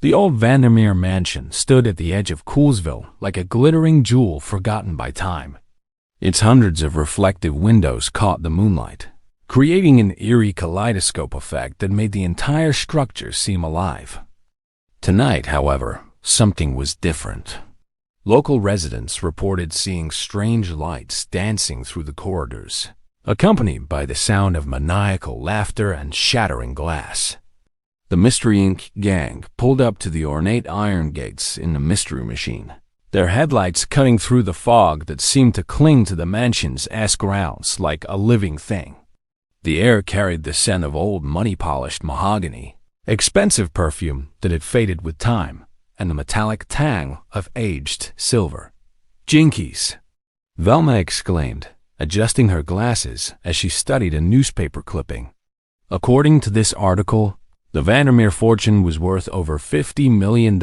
The old Vandermeer mansion stood at the edge of Coolsville like a glittering jewel forgotten by time. Its hundreds of reflective windows caught the moonlight, creating an eerie kaleidoscope effect that made the entire structure seem alive. Tonight, however, something was different. Local residents reported seeing strange lights dancing through the corridors, accompanied by the sound of maniacal laughter and shattering glass. The Mystery Inc. gang pulled up to the ornate iron gates in the Mystery Machine, their headlights cutting through the fog that seemed to cling to the mansion's grounds like a living thing. The air carried the scent of old money-polished mahogany, expensive perfume that had faded with time, and the metallic tang of aged silver. "Jinkies!" Velma exclaimed, adjusting her glasses as she studied a newspaper clipping. According to this article, the Vandermeer fortune was worth over $50 million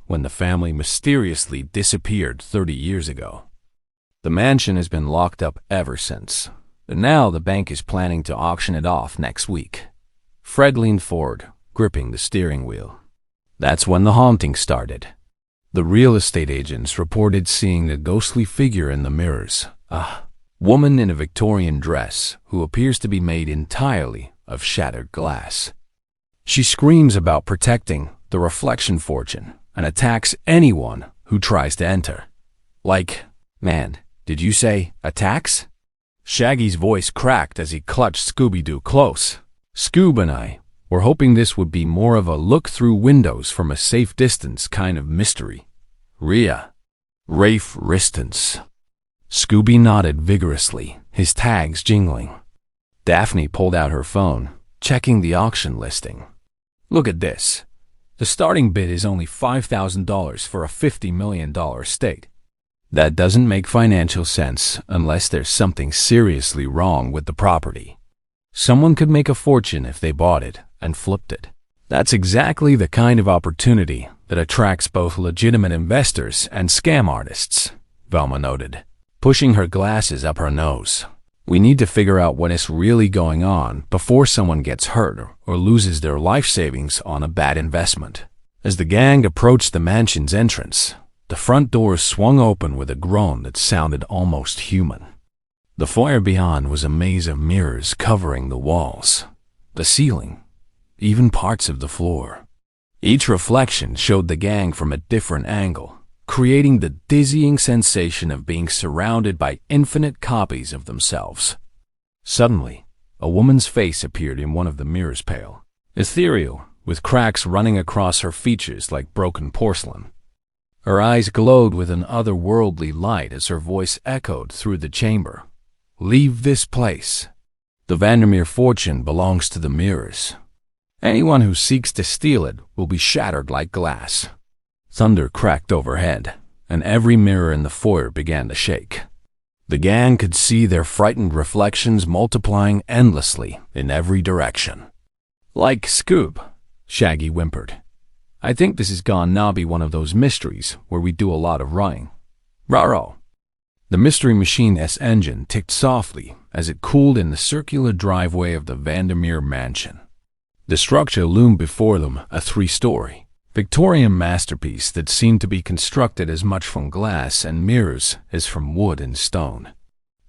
when the family mysteriously disappeared 30 years ago. The mansion has been locked up ever since, but now the bank is planning to auction it off next week. Fred leaned forward, gripping the steering wheel. That's when the haunting started. The real estate agents reported seeing a ghostly figure in the mirrors, a woman in a Victorian dress who appears to be made entirely of shattered glass. She screams about protecting the reflection fortune and attacks anyone who tries to enter. Man, did you say attacks? Shaggy's voice cracked as he clutched Scooby-Doo close. Scoob and I were hoping this would be more of a look through windows from a safe distance kind of mystery. Rafe Ristance. Scooby nodded vigorously, his tags jingling. Daphne pulled out her phone, checking the auction listing. Look at this. The starting bid is only $5,000 for a $50 million estate. That doesn't make financial sense unless there's something seriously wrong with the property. Someone could make a fortune if they bought it and flipped it. That's exactly the kind of opportunity that attracts both legitimate investors and scam artists, Velma noted, pushing her glasses up her nose. We need to figure out what is really going on before someone gets hurt or loses their life savings on a bad investment. As the gang approached the mansion's entrance, the front doors swung open with a groan that sounded almost human. The foyer beyond was a maze of mirrors covering the walls, the ceiling, even parts of the floor. Each reflection showed the gang from a different angle, creating the dizzying sensation of being surrounded by infinite copies of themselves. Suddenly, a woman's face appeared in one of the mirrors, pale, ethereal, with cracks running across her features like broken porcelain. Her eyes glowed with an otherworldly light as her voice echoed through the chamber. "Leave this place. The Vandermeer fortune belongs to the mirrors. Anyone who seeks to steal it will be shattered like glass." Thunder cracked overhead, and every mirror in the foyer began to shake. The gang could see their frightened reflections multiplying endlessly in every direction. "Like Scoob," Shaggy whimpered. "I think this is gonna be one of those mysteries where we do a lot of running." "Raro." The Mystery Machine's engine ticked softly as it cooled in the circular driveway of the Vandermeer mansion. The structure loomed before them, a 3-story Victorian masterpiece that seemed to be constructed as much from glass and mirrors as from wood and stone.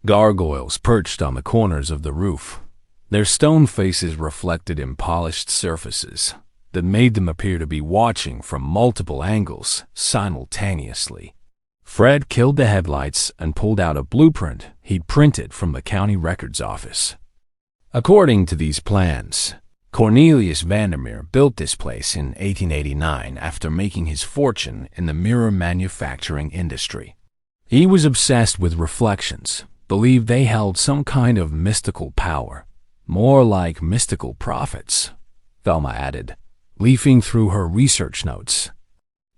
Gargoyles perched on the corners of the roof, their stone faces reflected in polished surfaces that made them appear to be watching from multiple angles simultaneously. Fred killed the headlights and pulled out a blueprint he'd printed from the county records office. According to these plans, Cornelius Vandermeer built this place in 1889 after making his fortune in the mirror manufacturing industry. He was obsessed with reflections, believed they held some kind of mystical power, more like mystical prophets, Velma added, leafing through her research notes.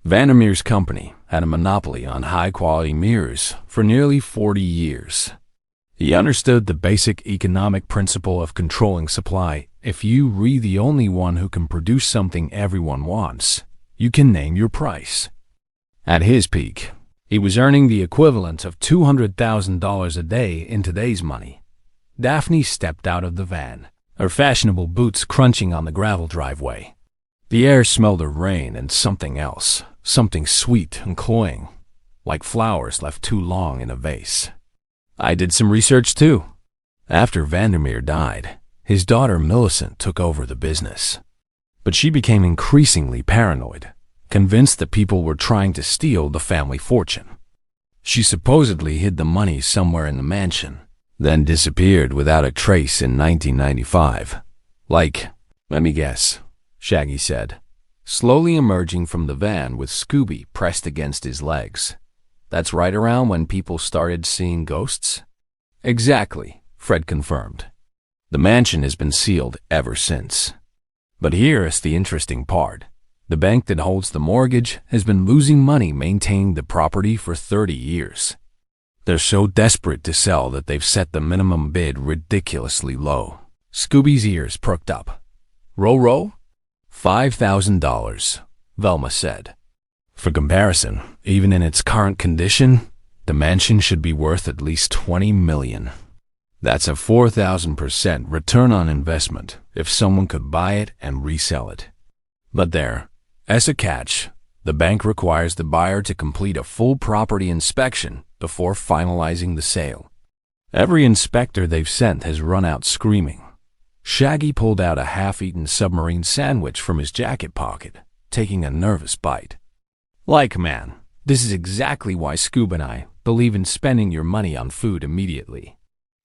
Vandermeer's company had a monopoly on high-quality mirrors for nearly 40 years. He understood the basic economic principle of controlling supply. If you are the only one who can produce something everyone wants, you can name your price. At his peak, he was earning the equivalent of $200,000 a day in today's money. Daphne stepped out of the van, her fashionable boots crunching on the gravel driveway. The air smelled of rain and something else, something sweet and cloying, like flowers left too long in a vase. I did some research too. After Vandermeer died, his daughter Millicent took over the business. But she became increasingly paranoid, convinced that people were trying to steal the family fortune. She supposedly hid the money somewhere in the mansion, then disappeared without a trace in 1995. Let me guess, Shaggy said, slowly emerging from the van with Scooby pressed against his legs. That's right around when people started seeing ghosts? Exactly, Fred confirmed. The mansion has been sealed ever since. But here's the interesting part. The bank that holds the mortgage has been losing money maintaining the property for 30 years. They're so desperate to sell that they've set the minimum bid ridiculously low. Scooby's ears perked up. Row? $5,000, Velma said. For comparison, even in its current condition, the mansion should be worth at least $20 million. That's a 4,000% return on investment if someone could buy it and resell it. But as a catch, the bank requires the buyer to complete a full property inspection before finalizing the sale. Every inspector they've sent has run out screaming. Shaggy pulled out a half-eaten submarine sandwich from his jacket pocket, taking a nervous bite. Man, this is exactly why Scoob and I believe in spending your money on food immediately.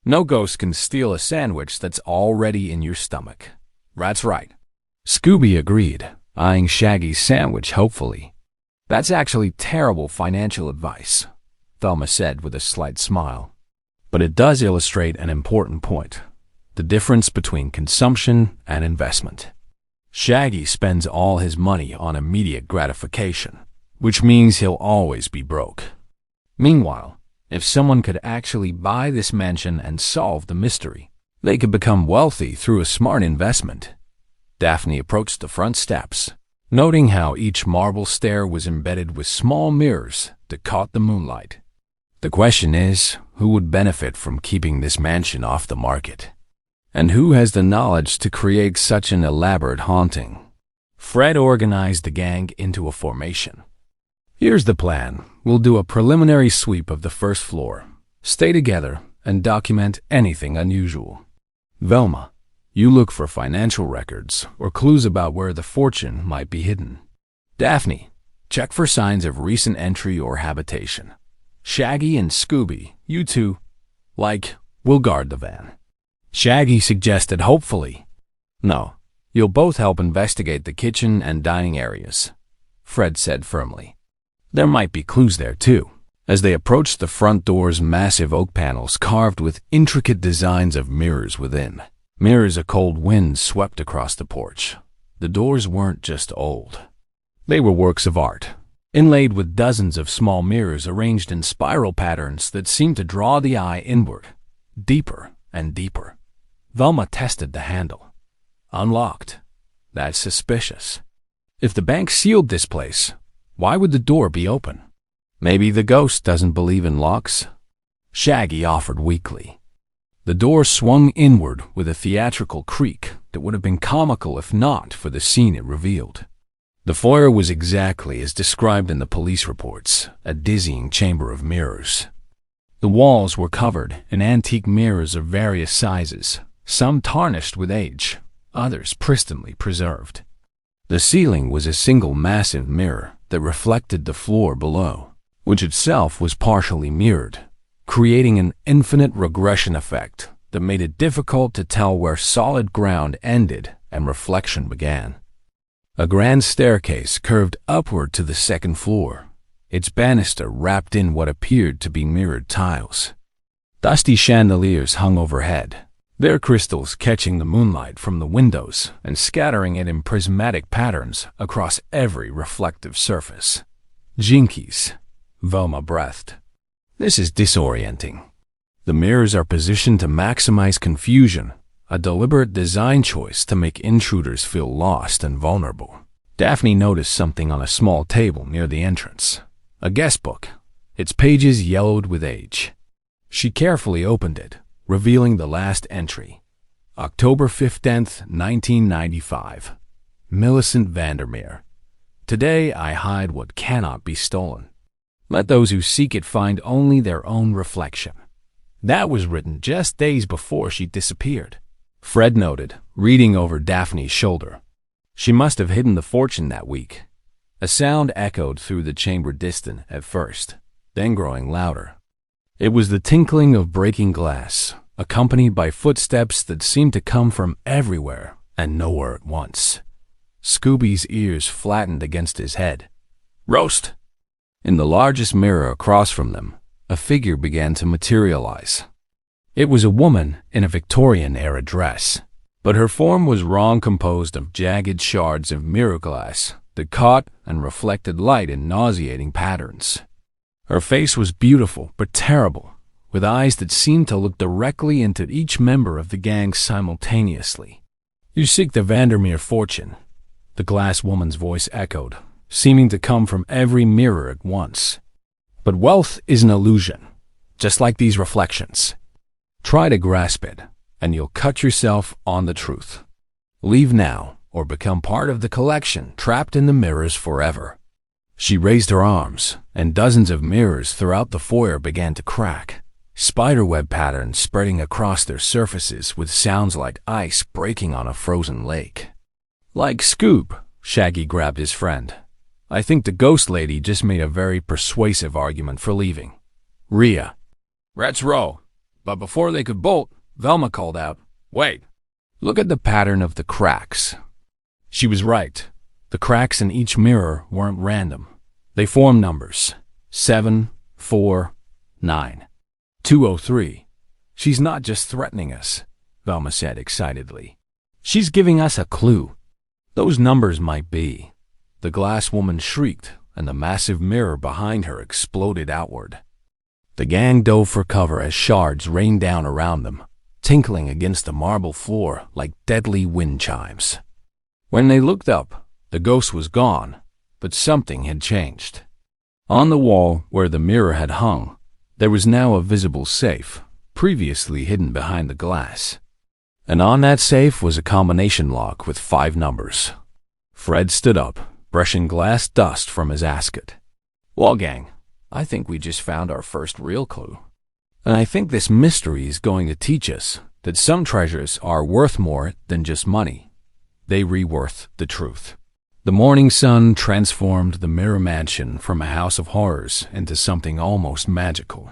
No ghost can steal a sandwich that's already in your stomach. That's right. Scooby agreed, eyeing Shaggy's sandwich hopefully. That's actually terrible financial advice, Velma said with a slight smile. But it does illustrate an important point. The difference between consumption and investment. Shaggy spends all his money on immediate gratification, which means he'll always be broke. Meanwhile, if someone could actually buy this mansion and solve the mystery, they could become wealthy through a smart investment. Daphne approached the front steps, noting how each marble stair was embedded with small mirrors that caught the moonlight. The question is, who would benefit from keeping this mansion off the market? And who has the knowledge to create such an elaborate haunting? Fred organized the gang into a formation. Here's the plan. We'll do a preliminary sweep of the first floor, stay together, and document anything unusual. Velma, you look for financial records or clues about where the fortune might be hidden. Daphne, check for signs of recent entry or habitation. Shaggy and Scooby, you two, will guard the van. Shaggy suggested hopefully. No, you'll both help investigate the kitchen and dining areas, Fred said firmly. There might be clues there too. As they approached the front door's massive oak panels carved with intricate designs of mirrors within. Mirrors a cold wind swept across the porch. The doors weren't just old. They were works of art, inlaid with dozens of small mirrors arranged in spiral patterns that seemed to draw the eye inward, deeper and deeper. Velma tested the handle. Unlocked. That's suspicious. If the bank sealed this place, why would the door be open? Maybe the ghost doesn't believe in locks? Shaggy offered weakly. The door swung inward with a theatrical creak that would have been comical if not for the scene it revealed. The foyer was exactly as described in the police reports, a dizzying chamber of mirrors. The walls were covered in antique mirrors of various sizes, some tarnished with age, others pristinely preserved. The ceiling was a single massive mirror that reflected the floor below, which itself was partially mirrored, creating an infinite regression effect that made it difficult to tell where solid ground ended and reflection began. A grand staircase curved upward to the second floor, its banister wrapped in what appeared to be mirrored tiles. Dusty chandeliers hung overhead, their crystals catching the moonlight from the windows and scattering it in prismatic patterns across every reflective surface. Jinkies, Velma breathed. This is disorienting. The mirrors are positioned to maximize confusion, a deliberate design choice to make intruders feel lost and vulnerable. Daphne noticed something on a small table near the entrance. A guest book, its pages yellowed with age. She carefully opened it, revealing the last entry. October 15th, 1995. Millicent Vandermeer. Today I hide what cannot be stolen. Let those who seek it find only their own reflection. That was written just days before she disappeared. Fred noted, reading over Daphne's shoulder. She must have hidden the fortune that week. A sound echoed through the chamber distant at first, then growing louder. It was the tinkling of breaking glass, accompanied by footsteps that seemed to come from everywhere and nowhere at once. Scooby's ears flattened against his head. Roast! In the largest mirror across from them, a figure began to materialize. It was a woman in a Victorian-era dress, but her form was wrong, composed of jagged shards of mirror glass that caught and reflected light in nauseating patterns. Her face was beautiful but terrible, with eyes that seemed to look directly into each member of the gang simultaneously. You seek the Vandermeer fortune, the glass woman's voice echoed, seeming to come from every mirror at once. But wealth is an illusion, just like these reflections. Try to grasp it, and you'll cut yourself on the truth. Leave now, or become part of the collection trapped in the mirrors forever. She raised her arms, and dozens of mirrors throughout the foyer began to crack, spiderweb patterns spreading across their surfaces with sounds like ice breaking on a frozen lake. Like Scoob, Shaggy grabbed his friend. I think the ghost lady just made a very persuasive argument for leaving. Rhea. Let's row. But before they could bolt, Velma called out, Wait, look at the pattern of the cracks. She was right. The cracks in each mirror weren't random. They formed numbers. 7, 4, 9. 203. She's not just threatening us, Velma said excitedly. She's giving us a clue. Those numbers might be. The glass woman shrieked, and the massive mirror behind her exploded outward. The gang dove for cover as shards rained down around them, tinkling against the marble floor like deadly wind chimes. When they looked up, the ghost was gone, but something had changed. On the wall where the mirror had hung, there was now a visible safe, previously hidden behind the glass. And on that safe was a combination lock with 5 numbers. Fred stood up, brushing glass dust from his ascot. Well, gang, I think we just found our first real clue. And I think this mystery is going to teach us that some treasures are worth more than just money. They re-worth the truth. The morning sun transformed the Mirror Mansion from a house of horrors into something almost magical.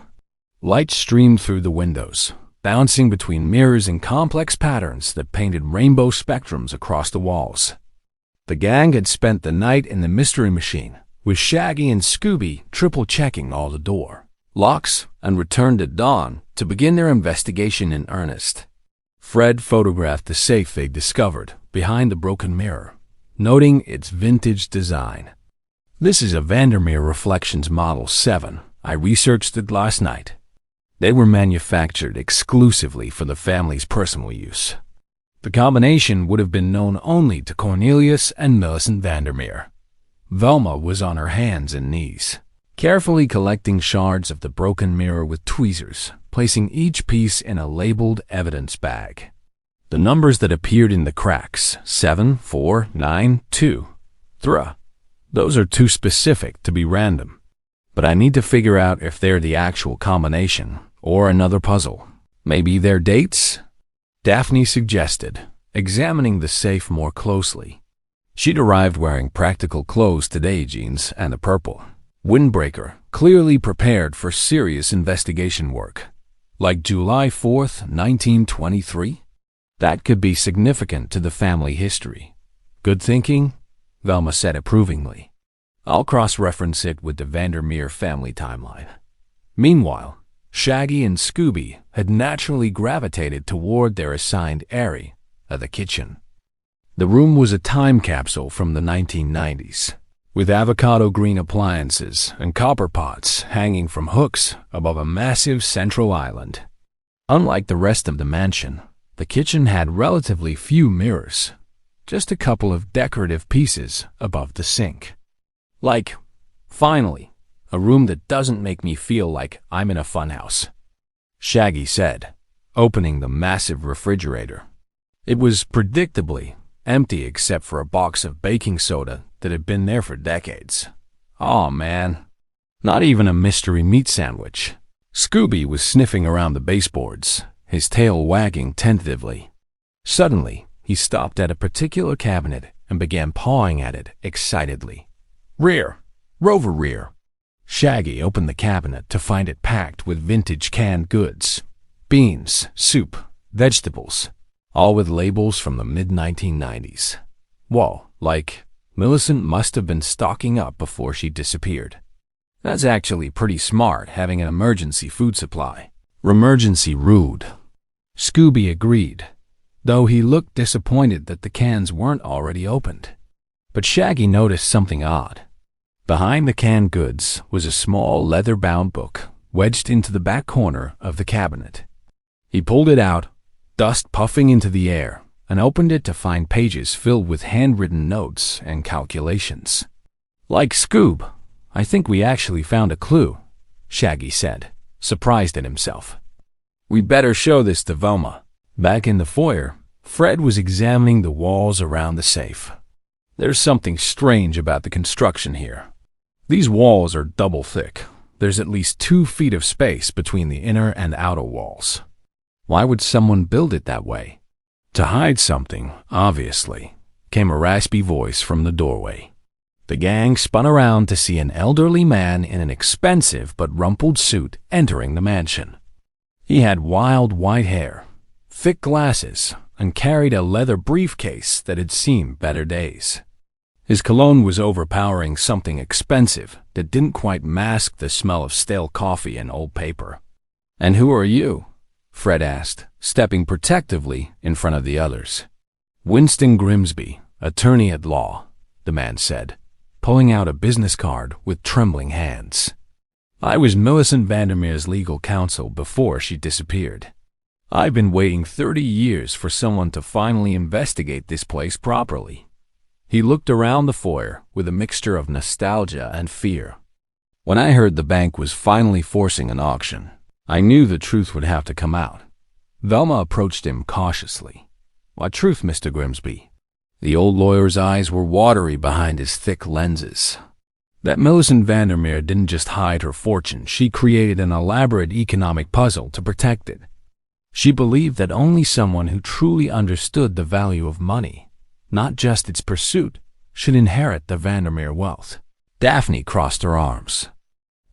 Light streamed through the windows, bouncing between mirrors in complex patterns that painted rainbow spectrums across the walls. The gang had spent the night in the mystery machine, with Shaggy and Scooby triple-checking all the door locks and returned at dawn to begin their investigation in earnest. Fred photographed the safe they discovered behind the broken mirror, noting its vintage design. This is a Vandermeer Reflections Model 7. I researched it last night. They were manufactured exclusively for the family's personal use. The combination would have been known only to Cornelius and Millicent Vandermeer. Velma was on her hands and knees, carefully collecting shards of the broken mirror with tweezers, placing each piece in a labeled evidence bag. The numbers that appeared in the cracks, 7, 4, 9, 2, 3, those are too specific to be random. But I need to figure out if they're the actual combination or another puzzle. Maybe they're dates? Daphne suggested, examining the safe more closely. She'd arrived wearing practical clothes today, jeans and a purple windbreaker, clearly prepared for serious investigation work. Like July 4th, 1923? That could be significant to the family history. Good thinking, Velma said approvingly. I'll cross-reference it with the Vandermeer family timeline. Meanwhile, Shaggy and Scooby had naturally gravitated toward their assigned area, the kitchen. The room was a time capsule from the 1990s, with avocado green appliances and copper pots hanging from hooks above a massive central island. Unlike the rest of the mansion, the kitchen had relatively few mirrors, just a couple of decorative pieces above the sink. Like, finally, a room that doesn't make me feel like I'm in a funhouse, Shaggy said, opening the massive refrigerator. It was predictably empty except for a box of baking soda that had been there for decades. Aw, man. Not even a mystery meat sandwich. Scooby was sniffing around the baseboards, his tail wagging tentatively. Suddenly, he stopped at a particular cabinet and began pawing at it excitedly. Rear! Rover rear! Shaggy opened the cabinet to find it packed with vintage canned goods. Beans, soup, vegetables, all with labels from the mid-1990s. Whoa, like, Millicent must have been stocking up before she disappeared. That's actually pretty smart, having an emergency food supply. Remergency rude. Scooby agreed, though he looked disappointed that the cans weren't already opened. But Shaggy noticed something odd. Behind the canned goods was a small leather-bound book wedged into the back corner of the cabinet. He pulled it out, dust puffing into the air, and opened it to find pages filled with handwritten notes and calculations. Like Scoob, I think we actually found a clue, Shaggy said, surprised at himself. We better show this to Velma. Back in the foyer, Fred was examining the walls around the safe. There's something strange about the construction here. These walls are double thick. There's at least 2 feet of space between the inner and outer walls. Why would someone build it that way? To hide something, obviously, came a raspy voice from the doorway. The gang spun around to see an elderly man in an expensive but rumpled suit entering the mansion. He had wild white hair, thick glasses, and carried a leather briefcase that had seen better days. His cologne was overpowering something expensive that didn't quite mask the smell of stale coffee and old paper. "And who are you?" Fred asked, stepping protectively in front of the others. "Winston Grimsby, attorney at law," the man said, pulling out a business card with trembling hands. "I was Millicent Vandermeer's legal counsel before she disappeared. I've been waiting 30 years for someone to finally investigate this place properly." He looked around the foyer with a mixture of nostalgia and fear. "When I heard the bank was finally forcing an auction, I knew the truth would have to come out." Velma approached him cautiously. "What truth, Mr. Grimsby?" The old lawyer's eyes were watery behind his thick lenses. "That Millicent Vandermeer didn't just hide her fortune, she created an elaborate economic puzzle to protect it. She believed that only someone who truly understood the value of money, not just its pursuit, should inherit the Vandermeer wealth." Daphne crossed her arms.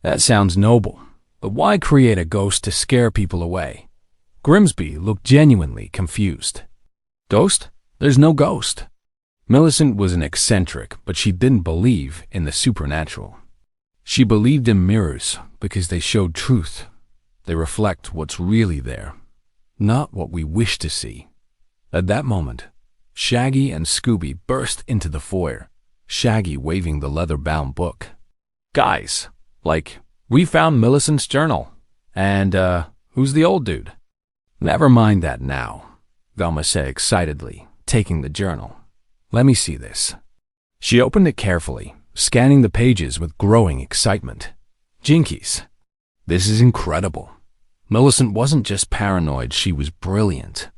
"That sounds noble, but why create a ghost to scare people away?" Grimsby looked genuinely confused. "Ghost? There's no ghost." Millicent was an eccentric, but she didn't believe in the supernatural. She believed in mirrors because they showed truth. They reflect what's really there, not what we wish to see. At that moment, Shaggy and Scooby burst into the foyer, Shaggy waving the leather-bound book. "Guys, we found Millicent's journal. And, who's the old dude?" "Never mind that now," Velma said excitedly, taking the journal. "Let me see this." She opened it carefully, scanning the pages with growing excitement. Jinkies. This is incredible. Millicent wasn't just paranoid, she was brilliant.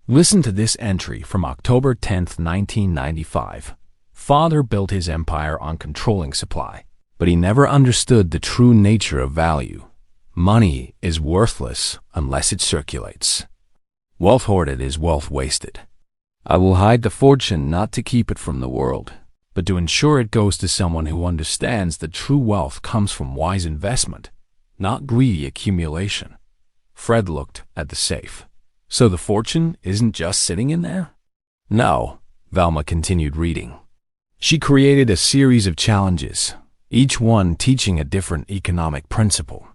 Listen to this entry from October 10th, 1995. "Father built his empire on controlling supply, but he never understood the true nature of value. Money is worthless unless it circulates. Wealth hoarded is wealth wasted. I will hide the fortune not to keep it from the world, but to ensure it goes to someone who understands that true wealth comes from wise investment, not greedy accumulation." Fred looked at the safe. "So the fortune isn't just sitting in there?" "No," Velma continued reading. She created a series of challenges, each one teaching a different economic principle.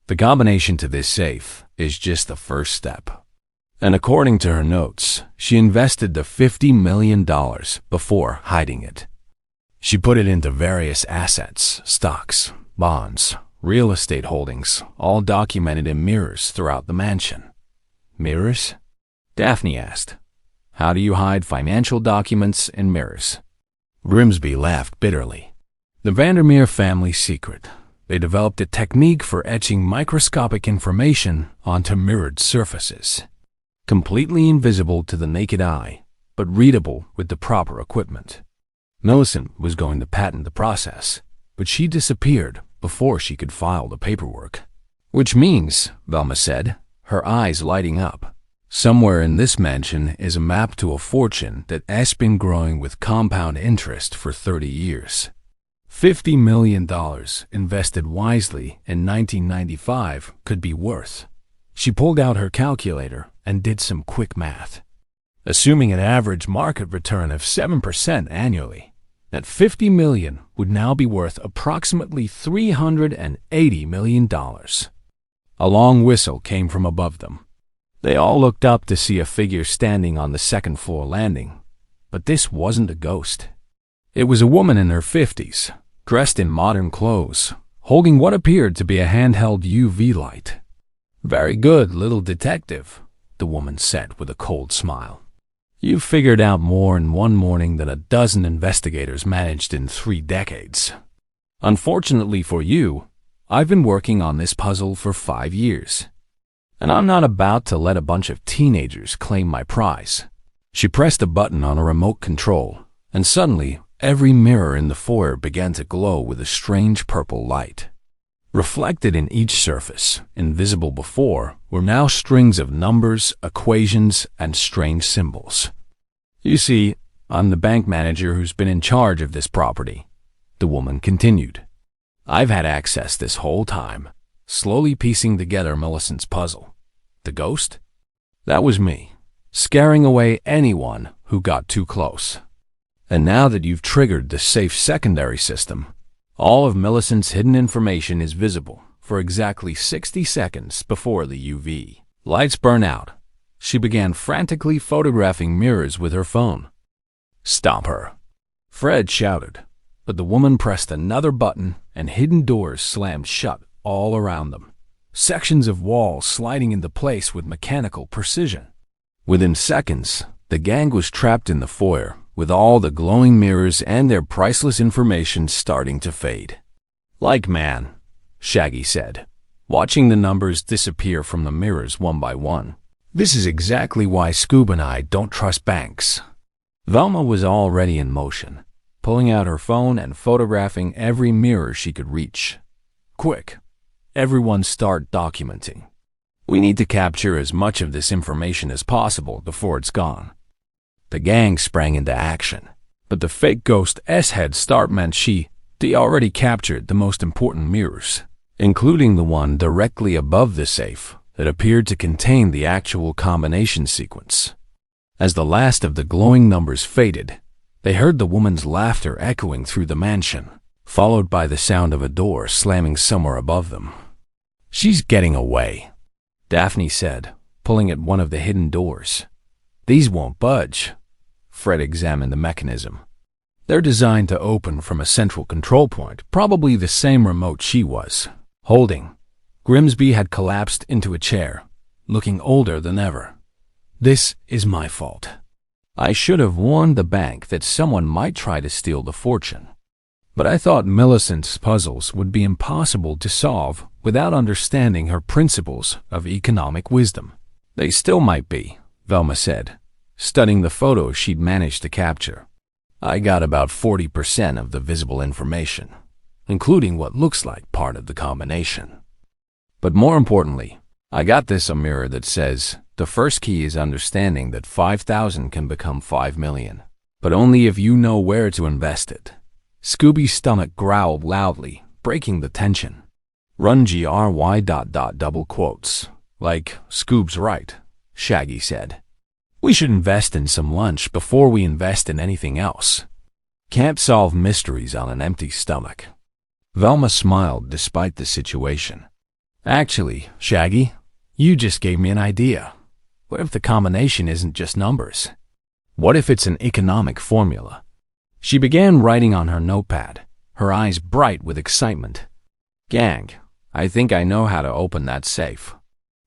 The combination to this safe is just the first step. And according to her notes, she invested the $50 million before hiding it. She put it into various assets, stocks, bonds, real estate holdings, all documented in mirrors throughout the mansion. "Mirrors?" Daphne asked. "How do you hide financial documents in mirrors?" Grimsby laughed bitterly. "The Vandermeer family secret. They developed a technique for etching microscopic information onto mirrored surfaces. Completely invisible to the naked eye, but readable with the proper equipment. Millicent was going to patent the process, but she disappeared before she could file the paperwork. Which means, Velma said, her eyes lighting up, somewhere in this mansion is a map to a fortune that has been growing with compound interest for 30 years. $50 million invested wisely in 1995 could be worth. She pulled out her calculator and did some quick math. Assuming an average market return of 7% annually, that $50 million would now be worth approximately $380 million. A long whistle came from above them. They all looked up to see a figure standing on the second-floor landing, but this wasn't a ghost. It was a woman in her 50s, dressed in modern clothes, holding what appeared to be a handheld UV light. "Very good, little detective," the woman said with a cold smile. "You figured out more in one morning than a dozen investigators managed in 3 decades. Unfortunately for you, I've been working on this puzzle for 5 years, and I'm not about to let a bunch of teenagers claim my prize." She pressed a button on a remote control, and suddenly every mirror in the foyer began to glow with a strange purple light. Reflected in each surface, invisible before, were now strings of numbers, equations, and strange symbols. "You see, I'm the bank manager who's been in charge of this property," the woman continued. "I've had access this whole time, slowly piecing together Millicent's puzzle. The ghost? That was me, scaring away anyone who got too close. And now that you've triggered the safe secondary system, all of Millicent's hidden information is visible for exactly 60 seconds before the UV lights burn out." She began frantically photographing mirrors with her phone. "Stop her," Fred shouted, but the woman pressed another button and hidden doors slammed shut all around them, sections of walls sliding into place with mechanical precision. Within seconds, the gang was trapped in the foyer, with all the glowing mirrors and their priceless information starting to fade. "Like man," Shaggy said, watching the numbers disappear from the mirrors one by one. "This is exactly why Scoob and I don't trust banks." Velma was already in motion, pulling out her phone and photographing every mirror she could reach. "Quick, everyone start documenting. We need to capture as much of this information as possible before it's gone." The gang sprang into action, but the fake ghost's head start meant they already captured the most important mirrors, including the one directly above the safe that appeared to contain the actual combination sequence. As the last of the glowing numbers faded, they heard the woman's laughter echoing through the mansion, followed by the sound of a door slamming somewhere above them. "She's getting away," Daphne said, pulling at one of the hidden doors. "These won't budge." Fred examined the mechanism. "They're designed to open from a central control point, probably the same remote she was holding." Grimsby had collapsed into a chair, looking older than ever. "This is my fault. I should have warned the bank that someone might try to steal the fortune. But I thought Millicent's puzzles would be impossible to solve without understanding her principles of economic wisdom." "They still might be," Velma said, studying the photos she'd managed to capture. "I got about 40% of the visible information, including what looks like part of the combination. But more importantly, I got this a mirror that says the first key is understanding that 5,000 can become 5 million, but only if you know where to invest it." Scooby's stomach growled loudly, breaking the tension. "Run GRY ... double quotes. Like, Scoob's right," Shaggy said. "We should invest in some lunch before we invest in anything else. Can't solve mysteries on an empty stomach." Velma smiled despite the situation. "Actually, Shaggy, you just gave me an idea. What if the combination isn't just numbers? What if it's an economic formula?" She began writing on her notepad, her eyes bright with excitement. "Gang, I think I know how to open that safe.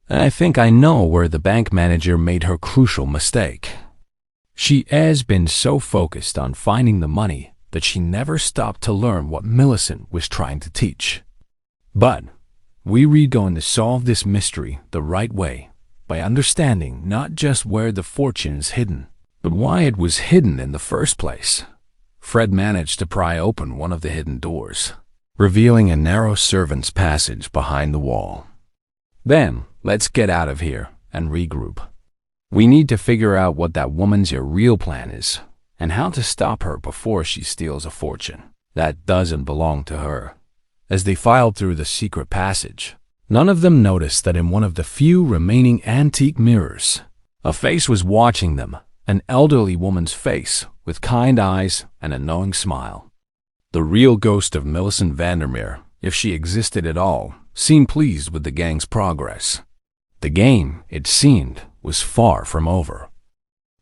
And I think I know where the bank manager made her crucial mistake." She has been so focused on finding the money that she never stopped to learn what Millicent was trying to teach. But we're going to solve this mystery the right way, by understanding not just where the fortune is hidden, But why it was hidden in the first place? Fred managed to pry open one of the hidden doors, revealing a narrow servant's passage behind the wall. Then, let's get out of here and regroup. We need to figure out what that woman's real plan is, and how to stop her before she steals a fortune that doesn't belong to her. As they filed through the secret passage, none of them noticed that in one of the few remaining antique mirrors, a face was watching them, an elderly woman's face with kind eyes and a knowing smile. The real ghost of Millicent Vandermeer, if she existed at all, seemed pleased with the gang's progress. The game, it seemed, was far from over.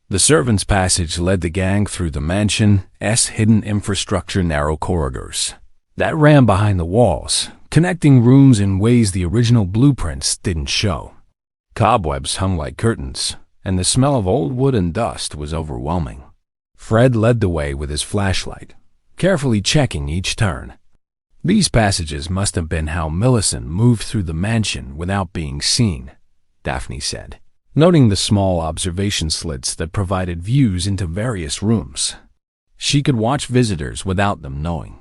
The servants' passage led the gang through the mansion's hidden infrastructure narrow corridors that ran behind the walls, connecting rooms in ways the original blueprints didn't show. Cobwebs hung like curtains, and the smell of old wood and dust was overwhelming. Fred led the way with his flashlight, carefully checking each turn. These passages must have been how Millicent moved through the mansion without being seen, Daphne said, noting the small observation slits that provided views into various rooms. She could watch visitors without them knowing.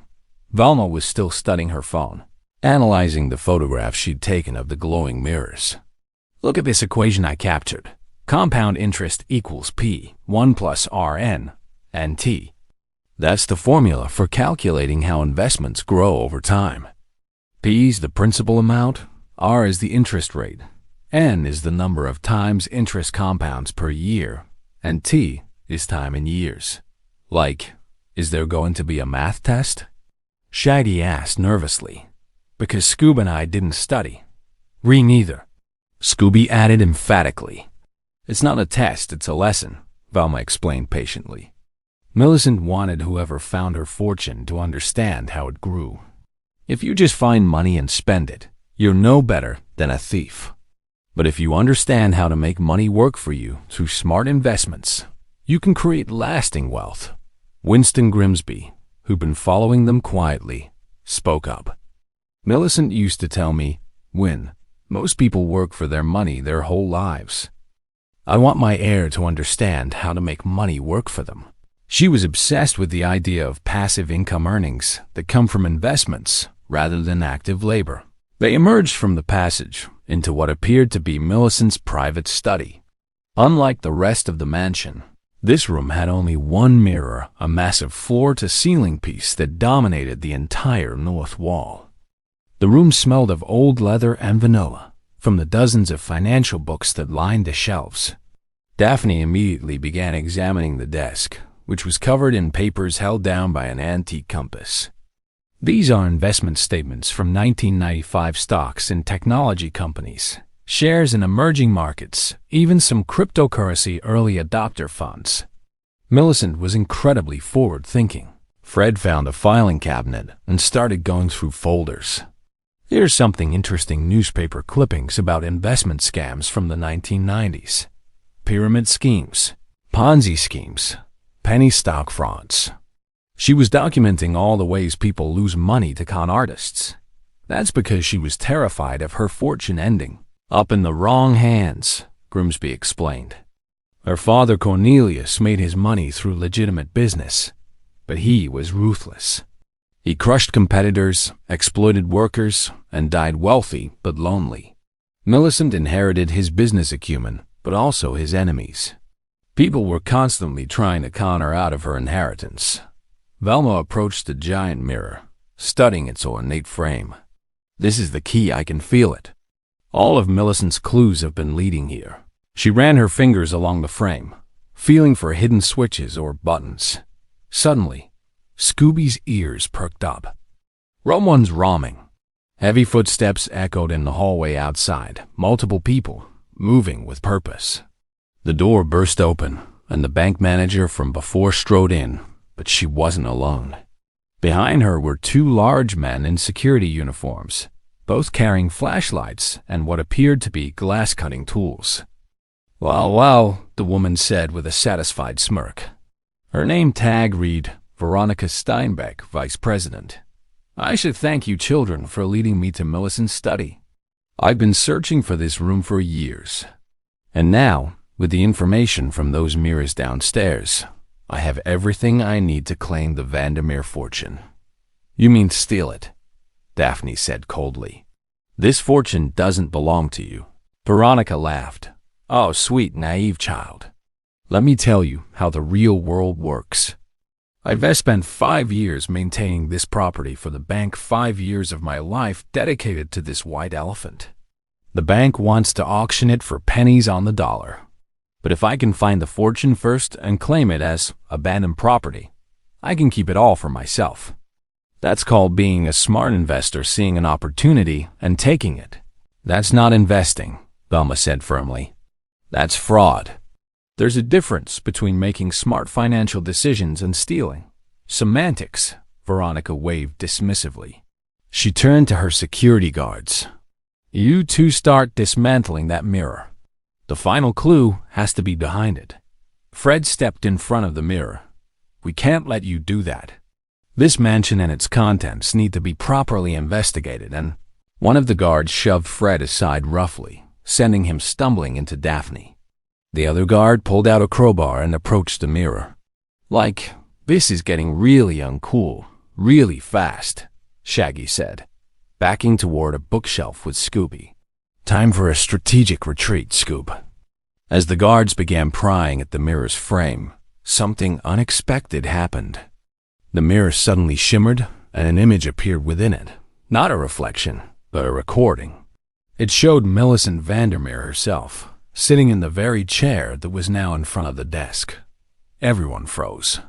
Velma was still studying her phone, analyzing the photographs she'd taken of the glowing mirrors. Look at this equation I captured. Compound interest equals P, 1 plus Rn, and T. That's the formula for calculating how investments grow over time. P is the principal amount, R is the interest rate, N is the number of times interest compounds per year, and T is time in years. Like, is there going to be a math test? Shaggy asked nervously, because Scoob and I didn't study. Ree neither. Scooby added emphatically. It's not a test, it's a lesson, Velma explained patiently. Millicent wanted whoever found her fortune to understand how it grew. If you just find money and spend it, you're no better than a thief. But if you understand how to make money work for you through smart investments, you can create lasting wealth. Winston Grimsby, who'd been following them quietly, spoke up. Millicent used to tell me, Win, most people work for their money their whole lives. I want my heir to understand how to make money work for them. She was obsessed with the idea of passive income earnings that come from investments rather than active labor. They emerged from the passage into what appeared to be Millicent's private study. Unlike the rest of the mansion, this room had only one mirror, a massive floor-to-ceiling piece that dominated the entire north wall. The room smelled of old leather and vanilla, from the dozens of financial books that lined the shelves. Daphne immediately began examining the desk, which was covered in papers held down by an antique compass. These are investment statements from 1995 stocks in technology companies, shares in emerging markets, even some cryptocurrency early adopter funds. Millicent was incredibly forward-thinking. Fred found a filing cabinet and started going through folders. Here's something interesting: newspaper clippings about investment scams from the 1990s. Pyramid schemes, Ponzi schemes, penny stock frauds. She was documenting all the ways people lose money to con artists. That's because she was terrified of her fortune ending up in the wrong hands, Grimsby explained. Her father Cornelius made his money through legitimate business, but he was ruthless. He crushed competitors, exploited workers, and died wealthy but lonely. Millicent inherited his business acumen, but also his enemies. People were constantly trying to con her out of her inheritance. Velma approached the giant mirror, studying its ornate frame. This is the key, I can feel it. All of Millicent's clues have been leading here. She ran her fingers along the frame, feeling for hidden switches or buttons. Suddenly, Scooby's ears perked up. Someone's roaming. Heavy footsteps echoed in the hallway outside, multiple people, moving with purpose. The door burst open, and the bank manager from before strode in, but she wasn't alone. Behind her were two large men in security uniforms, both carrying flashlights and what appeared to be glass-cutting tools. Well, the woman said with a satisfied smirk. Her name tag read Veronica Steinbeck, Vice President. I should thank you children for leading me to Millicent's study. I've been searching for this room for years. And now, With the information from those mirrors downstairs, I have everything I need to claim the Vandermeer fortune." "You mean steal it?" Daphne said coldly. "This fortune doesn't belong to you." Veronica laughed. "Oh, sweet, naive child. Let me tell you how the real world works. I've spent 5 years maintaining this property for the bank, 5 years of my life dedicated to this white elephant. The bank wants to auction it for pennies on the dollar. But if I can find the fortune first and claim it as abandoned property, I can keep it all for myself. That's called being a smart investor, seeing an opportunity and taking it." "That's not investing," Velma said firmly. "That's fraud. There's a difference between making smart financial decisions and stealing." "Semantics," Veronica waved dismissively. She turned to her security guards. "You two start dismantling that mirror. The final clue has to be behind it." Fred stepped in front of the mirror. "We can't let you do that. This mansion and its contents need to be properly investigated," and one of the guards shoved Fred aside roughly, sending him stumbling into Daphne. The other guard pulled out a crowbar and approached the mirror. "Like, this is getting really uncool, really fast," Shaggy said, backing toward a bookshelf with Scooby. "Time for a strategic retreat, Scoob." As the guards began prying at the mirror's frame, something unexpected happened. The mirror suddenly shimmered, and an image appeared within it. Not a reflection, but a recording. It showed Millicent Vandermeer herself, sitting in the very chair that was now in front of the desk. Everyone froze.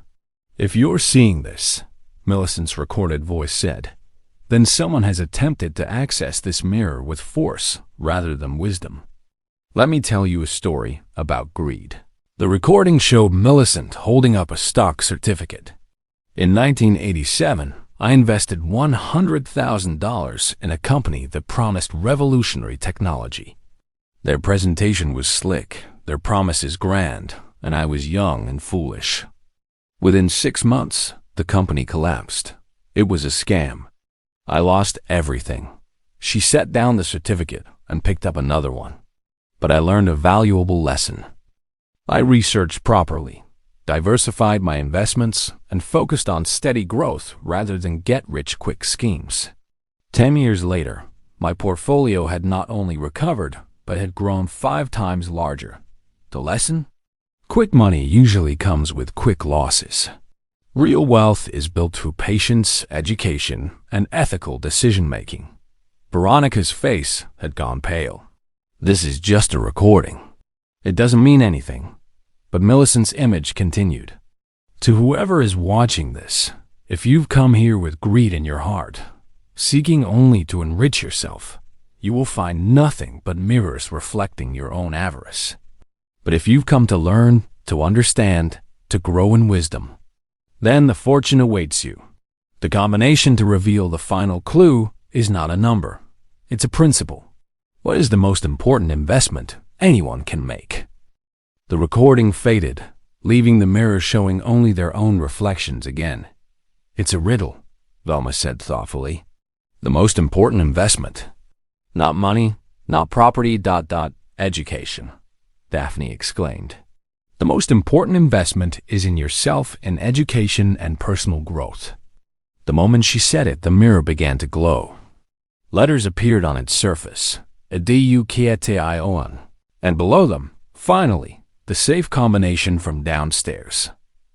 "If you're seeing this," Millicent's recorded voice said, "then someone has attempted to access this mirror with force rather than wisdom. Let me tell you a story about greed." The recording showed Millicent holding up a stock certificate. "In 1987, I invested $100,000 in a company that promised revolutionary technology. Their presentation was slick, their promises grand, and I was young and foolish. Within 6 months, the company collapsed. It was a scam. I lost everything." She set down the certificate and picked up another one. "But I learned a valuable lesson. I researched properly, diversified my investments, and focused on steady growth rather than get-rich-quick schemes. 10 years later, my portfolio had not only recovered, but had grown 5 times larger. The lesson? Quick money usually comes with quick losses. Real wealth is built through patience, education, and ethical decision-making." Veronica's face had gone pale. "This is just a recording. It doesn't mean anything." But Millicent's image continued. "To whoever is watching this, if you've come here with greed in your heart, seeking only to enrich yourself, you will find nothing but mirrors reflecting your own avarice. But if you've come to learn, to understand, to grow in wisdom, then the fortune awaits you. The combination to reveal the final clue is not a number. It's a principle. What is the most important investment anyone can make?" The recording faded, leaving the mirror showing only their own reflections again. "It's a riddle," Velma said thoughtfully. "The most important investment. Not money, not property, education," Daphne exclaimed. "The most important investment is in yourself, in education and personal growth." The moment she said it, the mirror began to glow. Letters appeared on its surface, EDUKTION, and below them, finally, the safe combination from downstairs,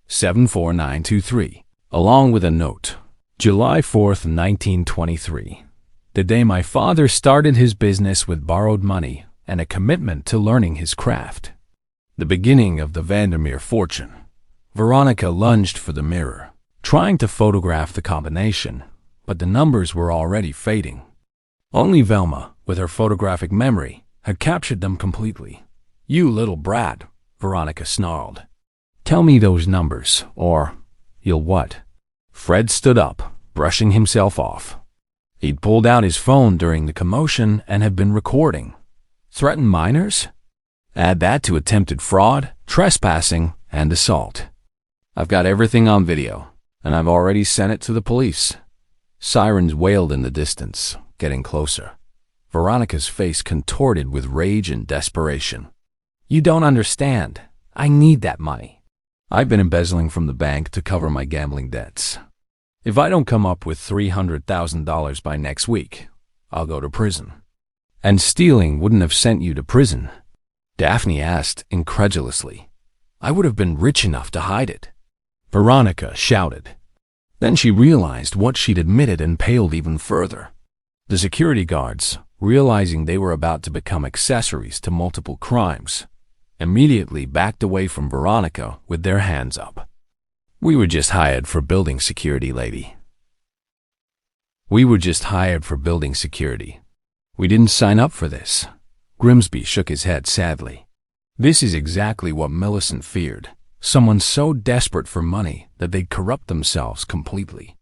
74923, along with a note, "July 4th, 1923, the day my father started his business with borrowed money and a commitment to learning his craft." The beginning of the Vandermeer fortune. Veronica lunged for the mirror, trying to photograph the combination, but the numbers were already fading. Only Velma, with her photographic memory, had captured them completely. "You little brat," Veronica snarled. "Tell me those numbers, or you'll what?" Fred stood up, brushing himself off. He'd pulled out his phone during the commotion and had been recording. Threaten minors? Add that to attempted fraud, trespassing, and assault. "I've got everything on video, and I've already sent it to the police." Sirens wailed in the distance, getting closer. Veronica's face contorted with rage and desperation. You don't understand. I need that money. I've been embezzling from the bank to cover my gambling debts. If I don't come up with $300,000 by next week, I'll go to prison." "And stealing wouldn't have sent you to prison?" Daphne asked incredulously. "I would have been rich enough to hide it." Veronica shouted. Then she realized what she'd admitted and paled even further. The security guards, realizing they were about to become accessories to multiple crimes, immediately backed away from Veronica with their hands up. "We were just hired for building security, lady. We were just hired for building security. We didn't sign up for this." Grimsby shook his head sadly. This is exactly what Millicent feared. Someone so desperate for money that they'd corrupt themselves completely.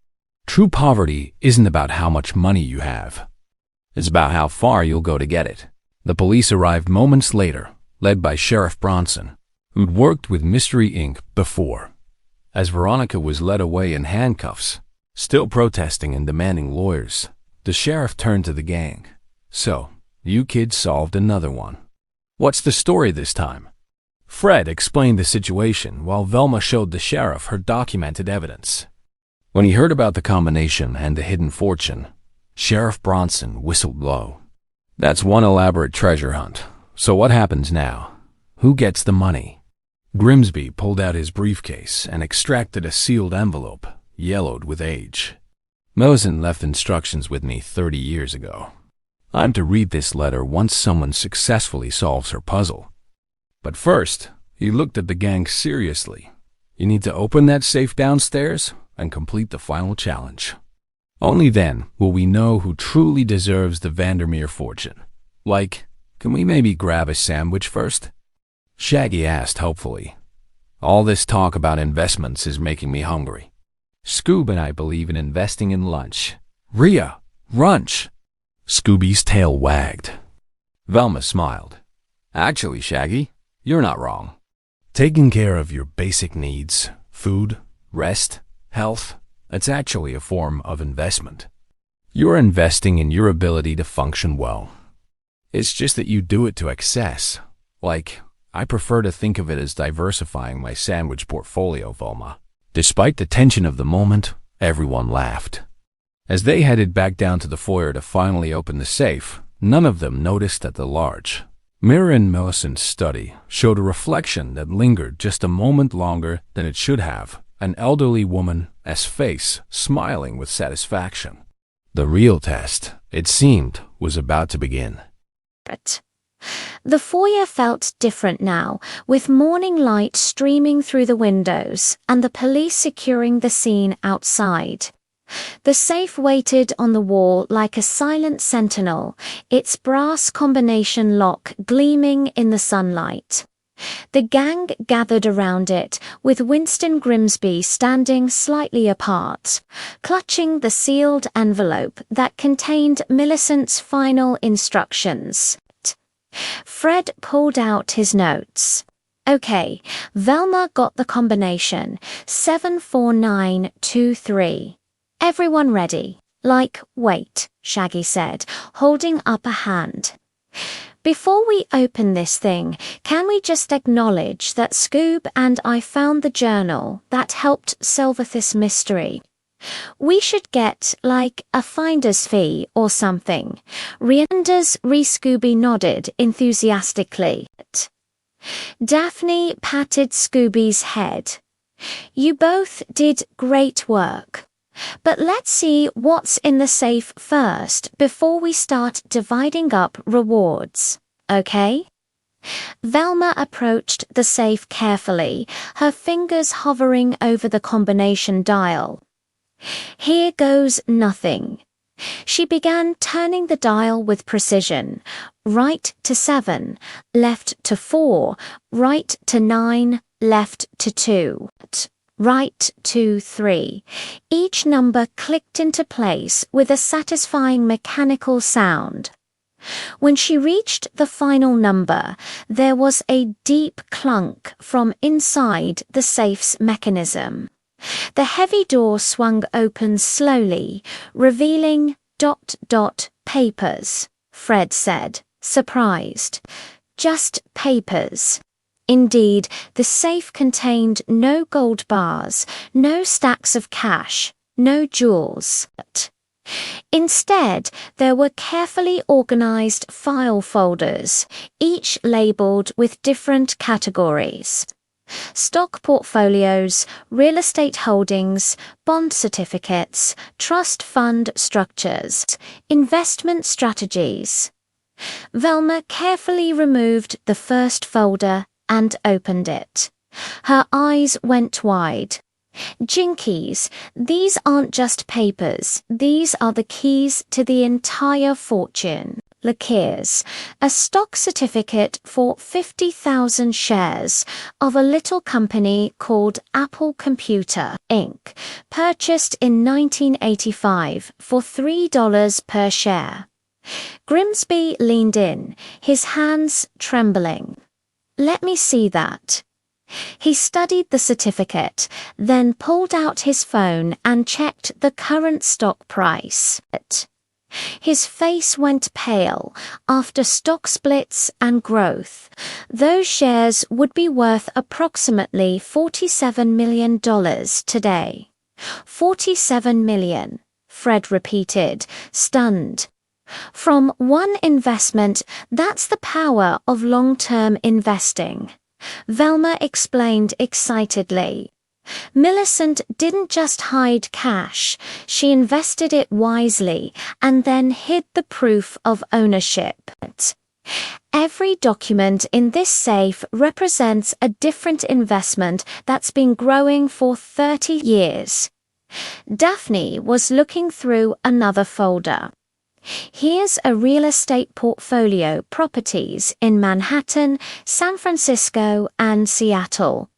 True poverty isn't about how much money you have. It's about how far you'll go to get it. The police arrived moments later, led by Sheriff Bronson, who'd worked with Mystery Inc. before. As Veronica was led away in handcuffs, still protesting and demanding lawyers, the sheriff turned to the gang. "So, you kids solved another one. What's the story this time?" Fred explained the situation while Velma showed the sheriff her documented evidence. When he heard about the combination and the hidden fortune, Sheriff Bronson whistled low. "That's one elaborate treasure hunt. So what happens now? Who gets the money?" Grimsby pulled out his briefcase and extracted a sealed envelope, yellowed with age. "Millicent left instructions with me 30 years ago. I'm to read this letter once someone successfully solves her puzzle. But first," he looked at the gang seriously, "you need to open that safe downstairs and complete the final challenge. Only then will we know who truly deserves the Vandermeer fortune. Like, can we maybe grab a sandwich first?" Shaggy asked hopefully. "All this talk about investments is making me hungry. Scoob and I believe in investing in lunch. Rhea, lunch!" Scooby's tail wagged. Velma smiled. "Actually, Shaggy, you're not wrong. Taking care of your basic needs, food, rest, health, it's actually a form of investment. You're investing in your ability to function well. It's just that you do it to excess. Like, I prefer to think of it as diversifying my sandwich portfolio, Velma." Despite the tension of the moment, everyone laughed. As they headed back down to the foyer to finally open the safe, none of them noticed that the large mirror in Millicent's study showed a reflection that lingered just a moment longer than it should have, an elderly woman's face smiling with satisfaction. The real test, it seemed, was about to begin. The foyer felt different now, with morning light streaming through the windows and the police securing the scene outside. The safe waited on the wall like a silent sentinel, its brass combination lock gleaming in the sunlight. The gang gathered around it, with Winston Grimsby standing slightly apart, clutching the sealed envelope that contained Millicent's final instructions. Fred pulled out his notes. "Okay, Velma got the combination, 74923. Everyone ready?" "Like, wait," Shaggy said, holding up a hand. "Before we open this thing, can we just acknowledge that Scoob and I found the journal that helped solve this mystery? We should get, like, a finder's fee or something." Scooby nodded enthusiastically. Daphne patted Scooby's head. "You both did great work. But let's see what's in the safe first before we start dividing up rewards, okay?" Velma approached the safe carefully, her fingers hovering over the combination dial. "Here goes nothing." She began turning the dial with precision. Right to 7, left to 4, right to 9, left to 2. Right, 2, 3. Each number clicked into place with a satisfying mechanical sound. When she reached the final number, there was a deep clunk from inside the safe's mechanism. The heavy door swung open slowly, revealing ... papers, Fred said, surprised. just papers. Indeed, the safe contained no gold bars, no stacks of cash, no jewels. Instead, there were carefully organized file folders, each labeled with different categories: stock portfolios, real estate holdings, bond certificates, trust fund structures, investment strategies. Velma carefully removed the first folder and opened it. Her eyes went wide. Jinkies, these aren't just papers, these are the keys to the entire fortune. Lakirs, a stock certificate for 50,000 shares of a little company called Apple Computer, Inc., purchased in 1985 for $3 per share. Grimsby leaned in, his hands trembling. "Let me see that." He studied the certificate, then pulled out his phone and checked the current stock price. His face went pale. After stock splits and growth, those shares would be worth approximately $47 million today. $47 million, Fred repeated, stunned. From one investment, that's the power of long-term investing. Velma explained excitedly. Millicent didn't just hide cash, she invested it wisely and then hid the proof of ownership. Every document in this safe represents a different investment that's been growing for 30 years. Daphne was looking through another folder. Here's a real estate portfolio, properties in Manhattan, San Francisco, and Seattle,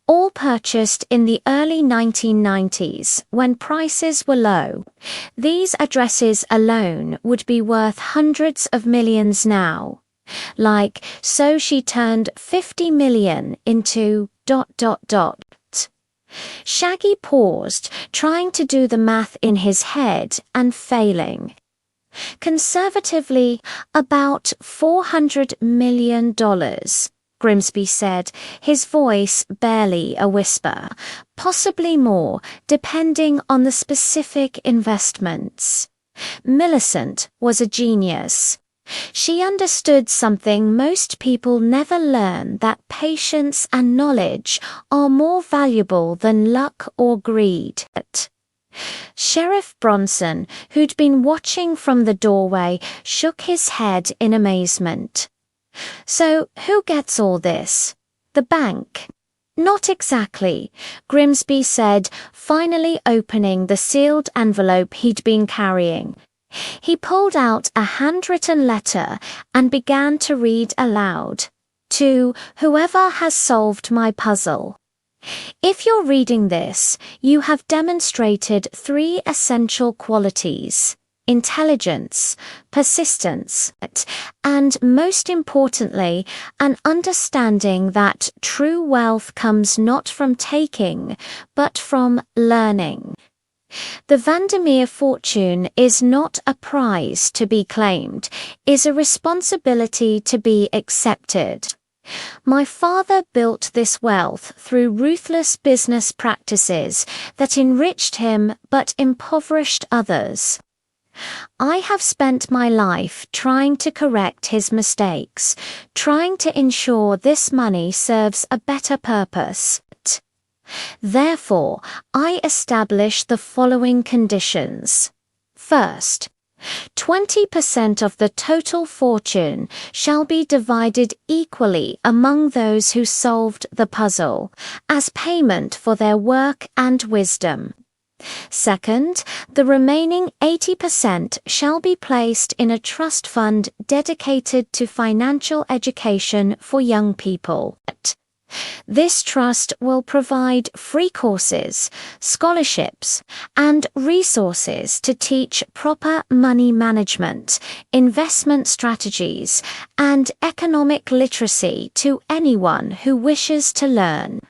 all purchased in the early 1990s when prices were low. These addresses alone would be worth hundreds of millions now. So she turned 50 million into ... Shaggy paused, trying to do the math in his head and failing. "Conservatively, about $400 million, Grimsby said, his voice barely a whisper. "Possibly more, depending on the specific investments." Millicent was a genius. She understood something most people never learn, that patience and knowledge are more valuable than luck or greed. Sheriff Bronson, who'd been watching from the doorway, shook his head in amazement. "So who gets all this? The bank?" "Not exactly," Grimsby said, finally opening the sealed envelope he'd been carrying. He pulled out a handwritten letter and began to read aloud. "To whoever has solved my puzzle. If you're reading this, you have demonstrated 3 essential qualities: intelligence, persistence, and most importantly, an understanding that true wealth comes not from taking, but from learning. The Vandermeer fortune is not a prize to be claimed, is a responsibility to be accepted. My father built this wealth through ruthless business practices that enriched him but impoverished others. I have spent my life trying to correct his mistakes, trying to ensure this money serves a better purpose. Therefore, I establish the following conditions. First, 20% of the total fortune shall be divided equally among those who solved the puzzle, as payment for their work and wisdom. Second, the remaining 80% shall be placed in a trust fund dedicated to financial education for young people. This trust will provide free courses, scholarships, and resources to teach proper money management, investment strategies, and economic literacy to anyone who wishes to learn.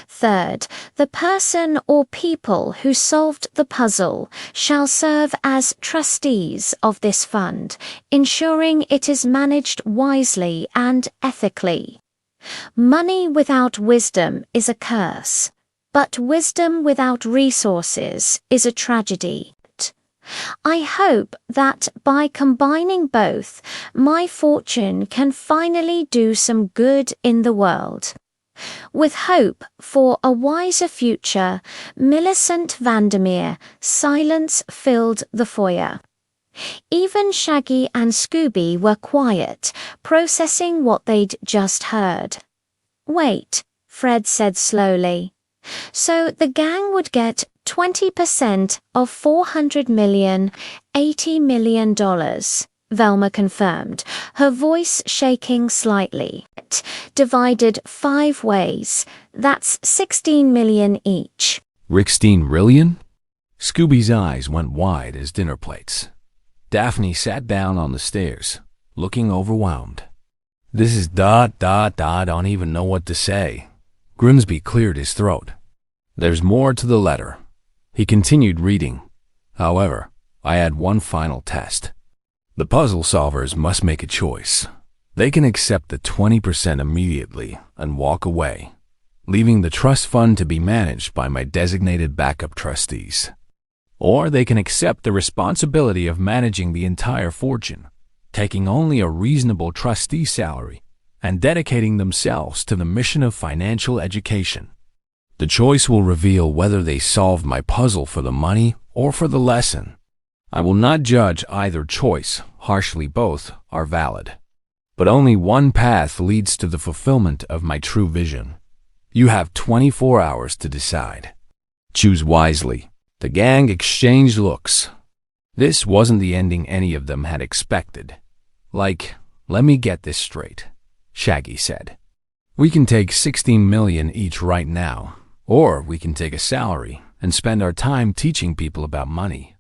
Third, the person or people who solved the puzzle shall serve as trustees of this fund, ensuring it is managed wisely and ethically. Money without wisdom is a curse, but wisdom without resources is a tragedy. I hope that by combining both, my fortune can finally do some good in the world. With hope for a wiser future, Millicent Vandermeer, silence filled the foyer. Even Shaggy and Scooby were quiet, processing what they'd just heard. Wait, Fred said slowly. So the gang would get 20% of $400 million, $80 million, Velma confirmed, her voice shaking slightly. Divided 5 ways, that's 16 million each. 16 million? Scooby's eyes went wide as dinner plates. Daphne sat down on the stairs, looking overwhelmed. This is ... I don't even know what to say. Grimsby cleared his throat. There's more to the letter. He continued reading. However, I had one final test. The puzzle solvers must make a choice. They can accept the 20% immediately and walk away, leaving the trust fund to be managed by my designated backup trustees. Or they can accept the responsibility of managing the entire fortune, taking only a reasonable trustee salary and dedicating themselves to the mission of financial education. The choice will reveal whether they solved my puzzle for the money or for the lesson. I will not judge either choice harshly. Both are valid. But only one path leads to the fulfillment of my true vision. You have 24 hours to decide. Choose wisely. The gang exchanged looks. This wasn't the ending any of them had expected. Let me get this straight, Shaggy said. We can take 16 million each right now, or we can take a salary and spend our time teaching people about money.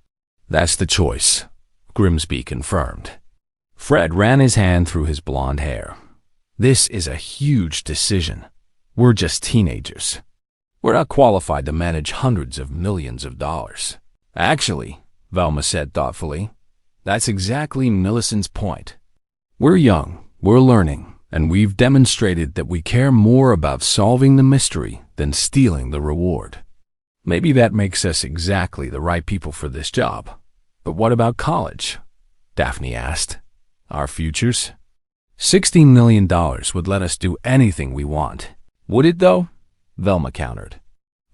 That's the choice, Grimsby confirmed. Fred ran his hand through his blonde hair. This is a huge decision. We're just teenagers. We're not qualified to manage hundreds of millions of dollars. Actually, Velma said thoughtfully, that's exactly Millicent's point. We're young, we're learning, and we've demonstrated that we care more about solving the mystery than stealing the reward. Maybe that makes us exactly the right people for this job. But what about college? Daphne asked. Our futures? $16 million would let us do anything we want. Would it, though? Velma countered.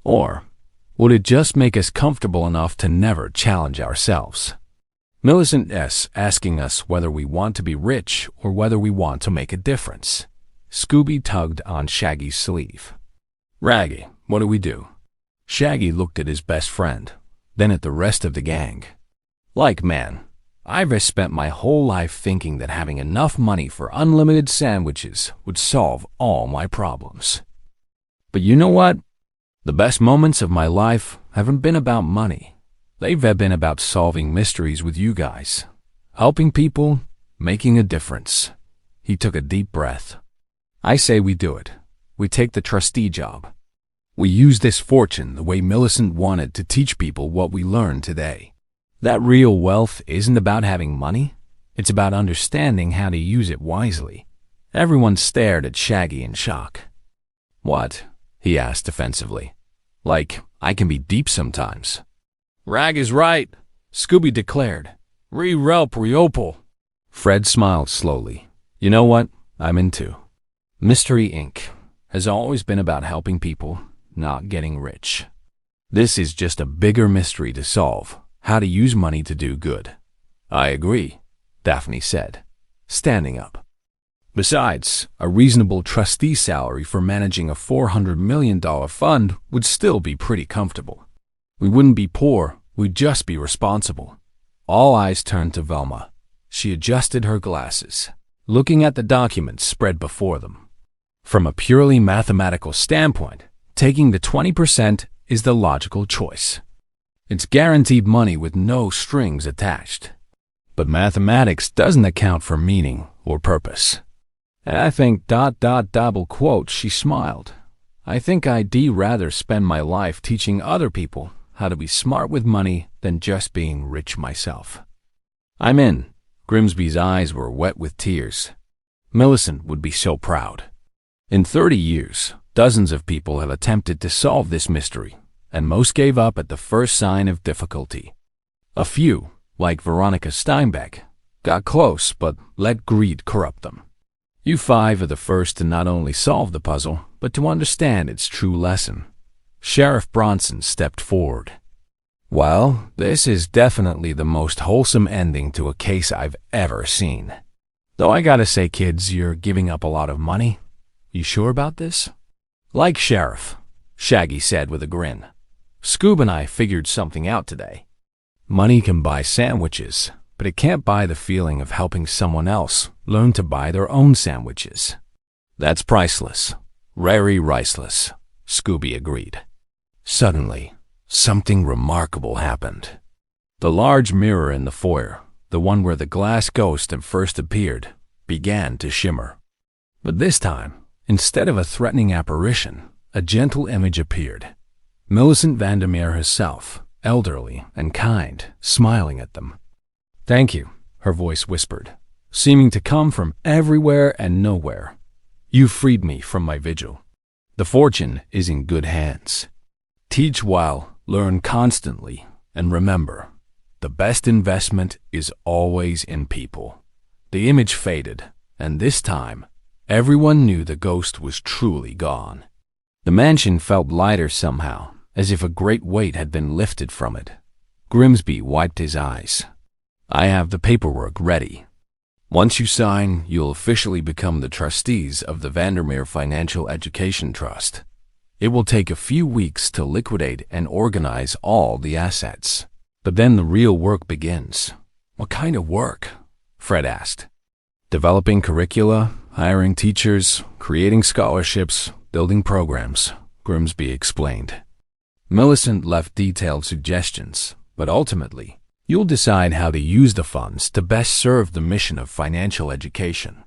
Or would it just make us comfortable enough to never challenge ourselves? Millicent S. asking us whether we want to be rich or whether we want to make a difference. Scooby tugged on Shaggy's sleeve. Raggy, what do we do? Shaggy looked at his best friend, then at the rest of the gang. Man, I've spent my whole life thinking that having enough money for unlimited sandwiches would solve all my problems. But you know what? The best moments of my life haven't been about money. They've been about solving mysteries with you guys, helping people, making a difference. He took a deep breath. I say we do it. We take the trustee job. We use this fortune the way Millicent wanted to teach people what we learned today. That real wealth isn't about having money. It's about understanding how to use it wisely. Everyone stared at Shaggy in shock. What? He asked defensively. I can be deep sometimes. Rag is right, Scooby declared. Re-relp-reopal. Fred smiled slowly. You know what? I'm into. Mystery Inc. has always been about helping people, not getting rich. This is just a bigger mystery to solve. How to use money to do good. I agree, Daphne said, standing up. Besides, a reasonable trustee salary for managing a $400 million fund would still be pretty comfortable. We wouldn't be poor, we'd just be responsible. All eyes turned to Velma. She adjusted her glasses, looking at the documents spread before them. From a purely mathematical standpoint, taking the 20% is the logical choice. It's guaranteed money with no strings attached. But mathematics doesn't account for meaning or purpose. And I think ... double quote, she smiled. I think I'd rather spend my life teaching other people how to be smart with money than just being rich myself. I'm in. Grimsby's eyes were wet with tears. Millicent would be so proud. In 30 years, dozens of people have attempted to solve this mystery, and most gave up at the first sign of difficulty. A few, like Veronica Steinbeck, got close but let greed corrupt them. You five are the first to not only solve the puzzle, but to understand its true lesson. Sheriff Bronson stepped forward. Well, this is definitely the most wholesome ending to a case I've ever seen. Though I gotta say, kids, you're giving up a lot of money. You sure about this? Like Sheriff, Shaggy said with a grin. Scoob and I figured something out today. Money can buy sandwiches, but it can't buy the feeling of helping someone else learn to buy their own sandwiches. That's priceless. Very priceless, Scooby agreed. Suddenly, something remarkable happened. The large mirror in the foyer, the one where the glass ghost had first appeared, began to shimmer. But this time, instead of a threatening apparition, a gentle image appeared. Millicent Vandermeer herself, elderly and kind, smiling at them. Thank you, her voice whispered, seeming to come from everywhere and nowhere. You freed me from my vigil. The fortune is in good hands. Teach well, learn constantly, and remember, the best investment is always in people. The image faded, and this time, everyone knew the ghost was truly gone. The mansion felt lighter somehow, as if a great weight had been lifted from it. Grimsby wiped his eyes. I have the paperwork ready. Once you sign, you'll officially become the trustees of the Vandermeer Financial Education Trust. It will take a few weeks to liquidate and organize all the assets. But then the real work begins. What kind of work? Fred asked. Developing curricula, hiring teachers, creating scholarships, building programs, Grimsby explained. Millicent left detailed suggestions, but ultimately, you'll decide how to use the funds to best serve the mission of financial education.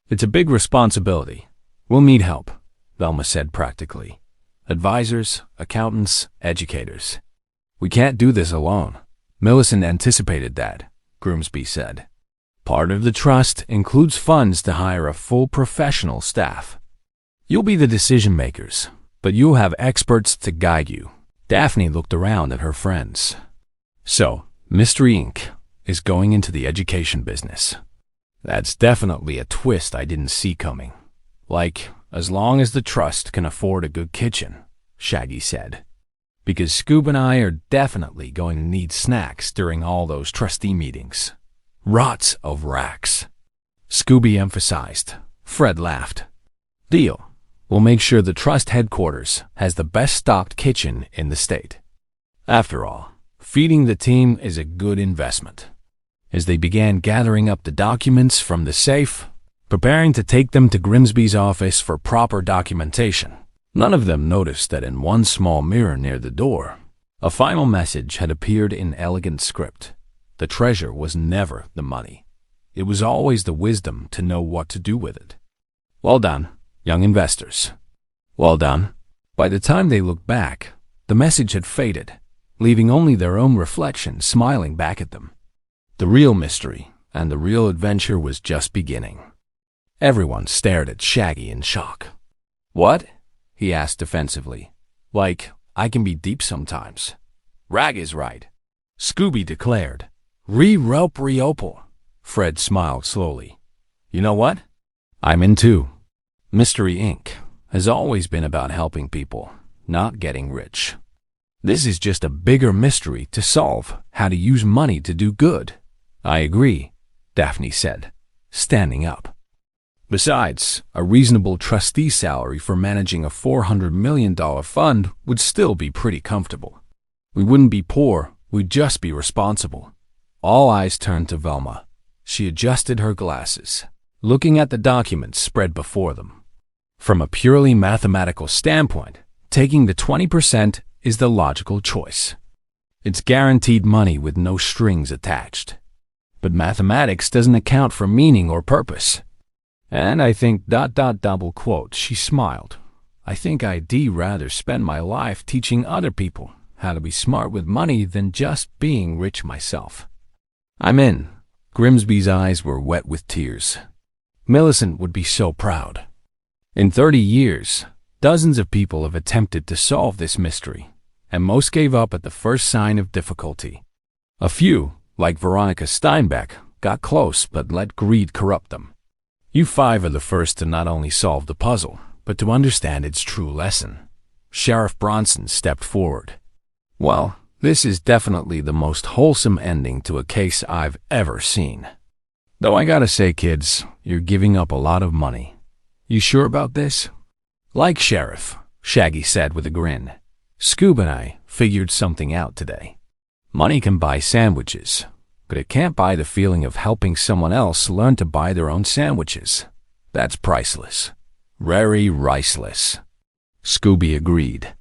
It's a big responsibility. We'll need help, Velma said practically. Advisors, accountants, educators. We can't do this alone. Millicent anticipated that, Grimsby said. Part of the trust includes funds to hire a full professional staff. You'll be the decision makers, but you'll have experts to guide you. Daphne looked around at her friends. So, Mystery Inc. is going into the education business. That's definitely a twist I didn't see coming. Like, as long as the trust can afford a good kitchen, Shaggy said. Because Scoob and I are definitely going to need snacks during all those trustee meetings. Rots of racks. Scooby emphasized. Fred laughed. Deal. We'll make sure the trust headquarters has the best stocked kitchen in the state. After all, feeding the team is a good investment. As they began gathering up the documents from the safe, preparing to take them to Grimsby's office for proper documentation, none of them noticed that in one small mirror near the door, a final message had appeared in elegant script. The treasure was never the money. It was always the wisdom to know what to do with it. Well done, young investors. Well done. By the time they looked back, the message had faded, leaving only their own reflection smiling back at them. The real mystery and the real adventure was just beginning. Everyone stared at Shaggy in shock. What? He asked defensively. Like, I can be deep sometimes. Rag is right, Scooby declared. Re-rope-re-opal. Fred smiled slowly. You know what? I'm in too. Mystery Inc. has always been about helping people, not getting rich. This is just a bigger mystery to solve, how to use money to do good. I agree, Daphne said, standing up. Besides, a reasonable trustee salary for managing a $400 million fund would still be pretty comfortable. We wouldn't be poor, we'd just be responsible. All eyes turned to Velma. She adjusted her glasses, looking at the documents spread before them. From a purely mathematical standpoint, taking the 20% is the logical choice. It's guaranteed money with no strings attached. But mathematics doesn't account for meaning or purpose. And I think ... double quote, she smiled. I think I'd rather spend my life teaching other people how to be smart with money than just being rich myself. I'm in. Grimsby's eyes were wet with tears. Millicent would be so proud. In 30 years, dozens of people have attempted to solve this mystery, and most gave up at the first sign of difficulty. A few, like Veronica Steinbeck, got close but let greed corrupt them. You five are the first to not only solve the puzzle, but to understand its true lesson. Sheriff Bronson stepped forward. Well, this is definitely the most wholesome ending to a case I've ever seen. Though I gotta say, kids, you're giving up a lot of money. You sure about this? Like Sheriff, Shaggy said with a grin. Scoob and I figured something out today. Money can buy sandwiches, but it can't buy the feeling of helping someone else learn to buy their own sandwiches. That's priceless. Very riceless. Scooby agreed.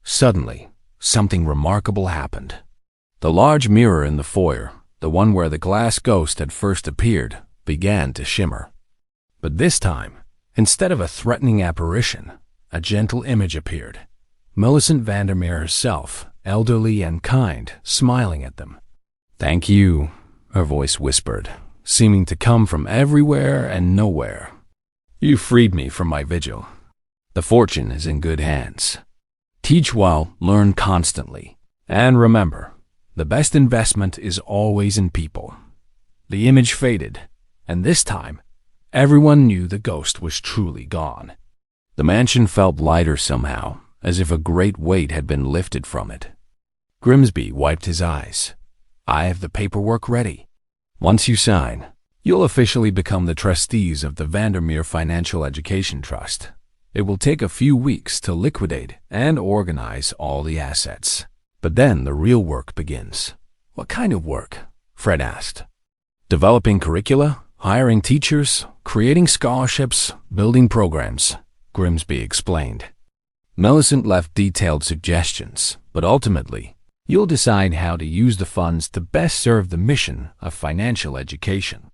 Suddenly, something remarkable happened. The large mirror in the foyer, the one where the glass ghost had first appeared, began to shimmer. But this time, instead of a threatening apparition, a gentle image appeared. Millicent Vandermeer herself, elderly and kind, smiling at them. "Thank you," her voice whispered, seeming to come from everywhere and nowhere. "You freed me from my vigil. The fortune is in good hands. Teach well, learn constantly. And remember, the best investment is always in people." The image faded, and this time, everyone knew the ghost was truly gone. The mansion felt lighter somehow, as if a great weight had been lifted from it. Grimsby wiped his eyes. "I have the paperwork ready. Once you sign, you'll officially become the trustees of the Vandermeer Financial Education Trust. It will take a few weeks to liquidate and organize all the assets. But then the real work begins." "What kind of work?" Fred asked. "Developing curricula, hiring teachers, creating scholarships, building programs," Grimsby explained. Millicent left detailed suggestions, but ultimately, you'll decide how to use the funds to best serve the mission of financial education.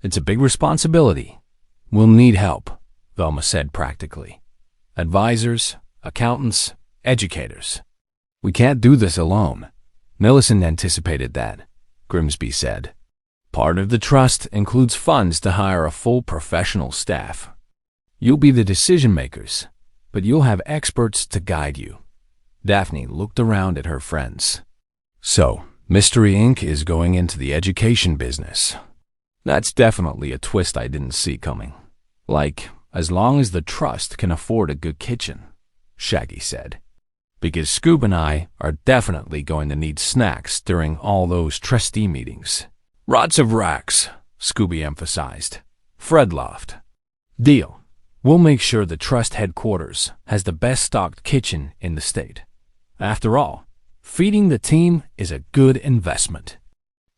"It's a big responsibility. We'll need help," Velma said practically. "Advisors, accountants, educators. We can't do this alone." Millicent anticipated that, Grimsby said. "Part of the trust includes funds to hire a full professional staff. You'll be the decision makers, but you'll have experts to guide you." Daphne looked around at her friends. "So, Mystery Inc. is going into the education business. That's definitely a twist I didn't see coming. Like, as long as the trust can afford a good kitchen," Shaggy said. "Because Scoob and I are definitely going to need snacks during all those trustee meetings." "Lots of racks," Scooby emphasized. Fred laughed. "Deal. We'll make sure the trust headquarters has the best stocked kitchen in the state. After all, feeding the team is a good investment."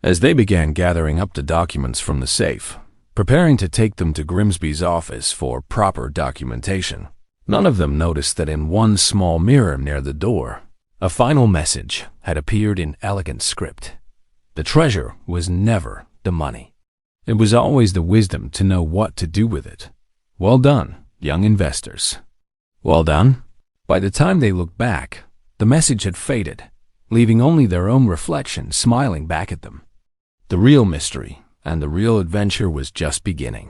As they began gathering up the documents from the safe, preparing to take them to Grimsby's office for proper documentation, none of them noticed that in one small mirror near the door, a final message had appeared in elegant script. The treasure was never the money. It was always the wisdom to know what to do with it. Well done, young investors. Well done? By the time they looked back, the message had faded, leaving only their own reflection smiling back at them. The real mystery and the real adventure was just beginning.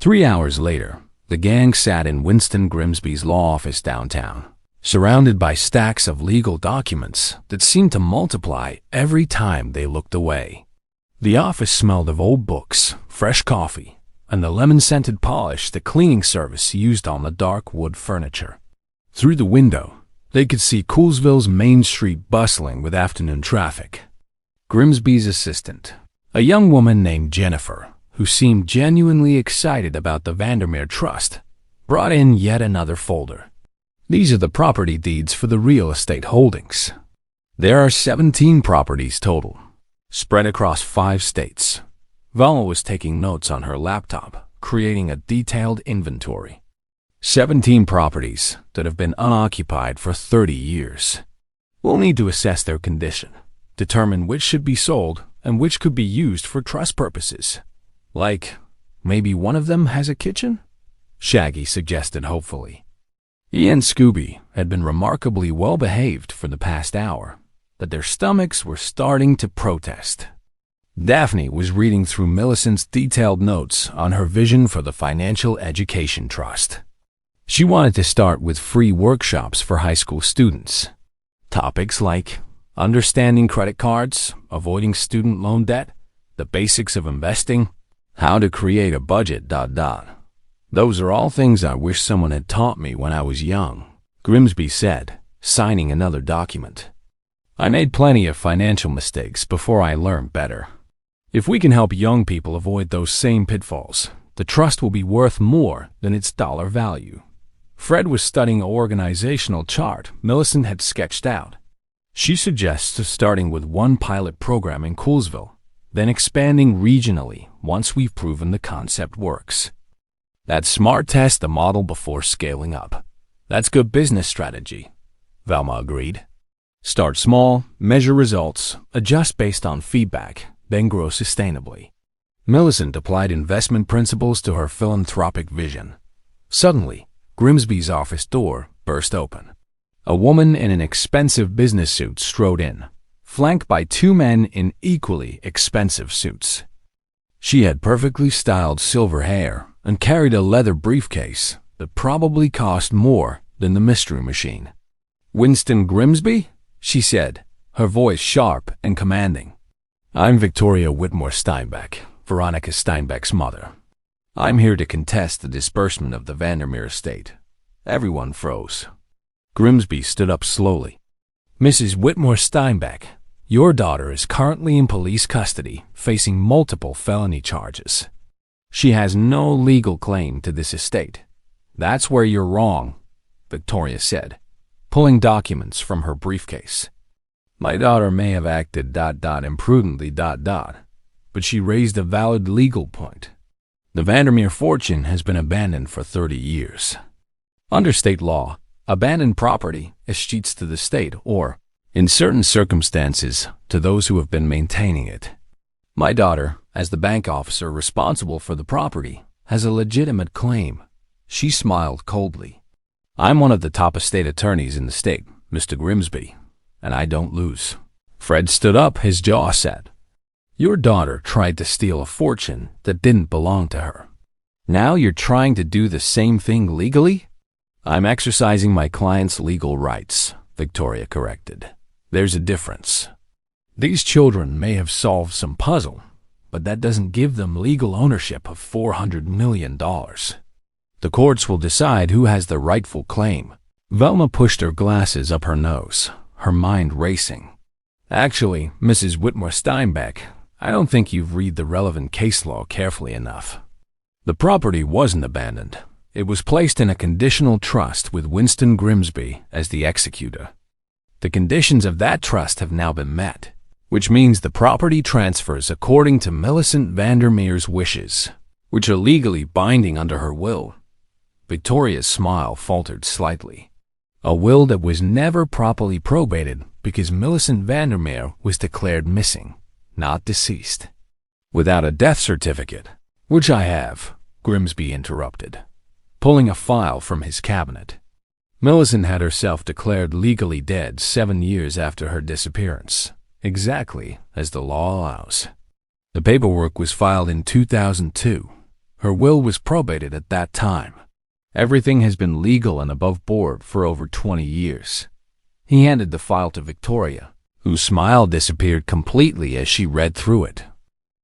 3 hours later, the gang sat in Winston Grimsby's law office downtown, surrounded by stacks of legal documents that seemed to multiply every time they looked away. The office smelled of old books, fresh coffee, and the lemon-scented polish the cleaning service used on the dark wood furniture. Through the window, they could see Coolsville's Main Street bustling with afternoon traffic. Grimsby's assistant, a young woman named Jennifer, who seemed genuinely excited about the Vandermeer Trust, brought in yet another folder. "These are the property deeds for the real estate holdings. There are 17 properties total, spread across 5 states. Vala was taking notes on her laptop, creating a detailed inventory. 17 properties that have been unoccupied for 30 years. We'll need to assess their condition, determine which should be sold and which could be used for trust purposes. Like, maybe one of them has a kitchen?" Shaggy suggested hopefully. He and Scooby had been remarkably well behaved for the past hour, but their stomachs were starting to protest. Daphne was reading through Millicent's detailed notes on her vision for the Financial Education Trust. She wanted to start with free workshops for high school students. Topics like understanding credit cards, avoiding student loan debt, the basics of investing, how to create a budget, Those are all things I wish someone had taught me when I was young, Grimsby said, signing another document. I made plenty of financial mistakes before I learned better. If we can help young people avoid those same pitfalls, the trust will be worth more than its dollar value. Fred was studying an organizational chart Millicent had sketched out. She suggests starting with one pilot program in Coolsville, then expanding regionally once we've proven the concept works. That's smart. Test the model before scaling up. That's good business strategy, Velma agreed. Start small, measure results, adjust based on feedback, then grow sustainably. Millicent applied investment principles to her philanthropic vision. Suddenly, Grimsby's office door burst open. A woman in an expensive business suit strode in, flanked by two men in equally expensive suits. She had perfectly styled silver hair and carried a leather briefcase that probably cost more than the Mystery Machine. "Winston Grimsby?" she said, her voice sharp and commanding. "I'm Victoria Whitmore Steinbeck, Veronica Steinbeck's mother. I'm here to contest the disbursement of the Vandermeer estate." Everyone froze. Grimsby stood up slowly. "Mrs. Whitmore Steinbeck, your daughter is currently in police custody, facing multiple felony charges. She has no legal claim to this estate." "That's where you're wrong," Victoria said, pulling documents from her briefcase. "My daughter may have acted imprudently but she raised a valid legal point. The Vandermeer fortune has been abandoned for 30 years. Under state law, abandoned property escheats to the state or, in certain circumstances, to those who have been maintaining it. My daughter, as the bank officer responsible for the property, has a legitimate claim." She smiled coldly. "I'm one of the top estate attorneys in the state, Mr. Grimsby, and I don't lose." Fred stood up, his jaw set. "Your daughter tried to steal a fortune that didn't belong to her. Now you're trying to do the same thing legally?" "I'm exercising my client's legal rights," Victoria corrected. "There's a difference. These children may have solved some puzzle, but that doesn't give them legal ownership of $400 million. The courts will decide who has the rightful claim." Velma pushed her glasses up her nose, her mind racing. "Actually, Mrs. Whitmore Steinbeck, I don't think you've read the relevant case law carefully enough. The property wasn't abandoned. It was placed in a conditional trust with Winston Grimsby as the executor. The conditions of that trust have now been met, which means the property transfers according to Millicent Vandermeer's wishes, which are legally binding under her will." Victoria's smile faltered slightly. "A will that was never properly probated because Millicent Vandermeer was declared missing, not deceased. Without a death certificate, which I have," Grimsby interrupted, pulling a file from his cabinet. "Millicent had herself declared legally dead 7 years after her disappearance, exactly as the law allows. The paperwork was filed in 2002. Her will was probated at that time. Everything has been legal and above board for over 20 years. He handed the file to Victoria, whose smile disappeared completely as she read through it.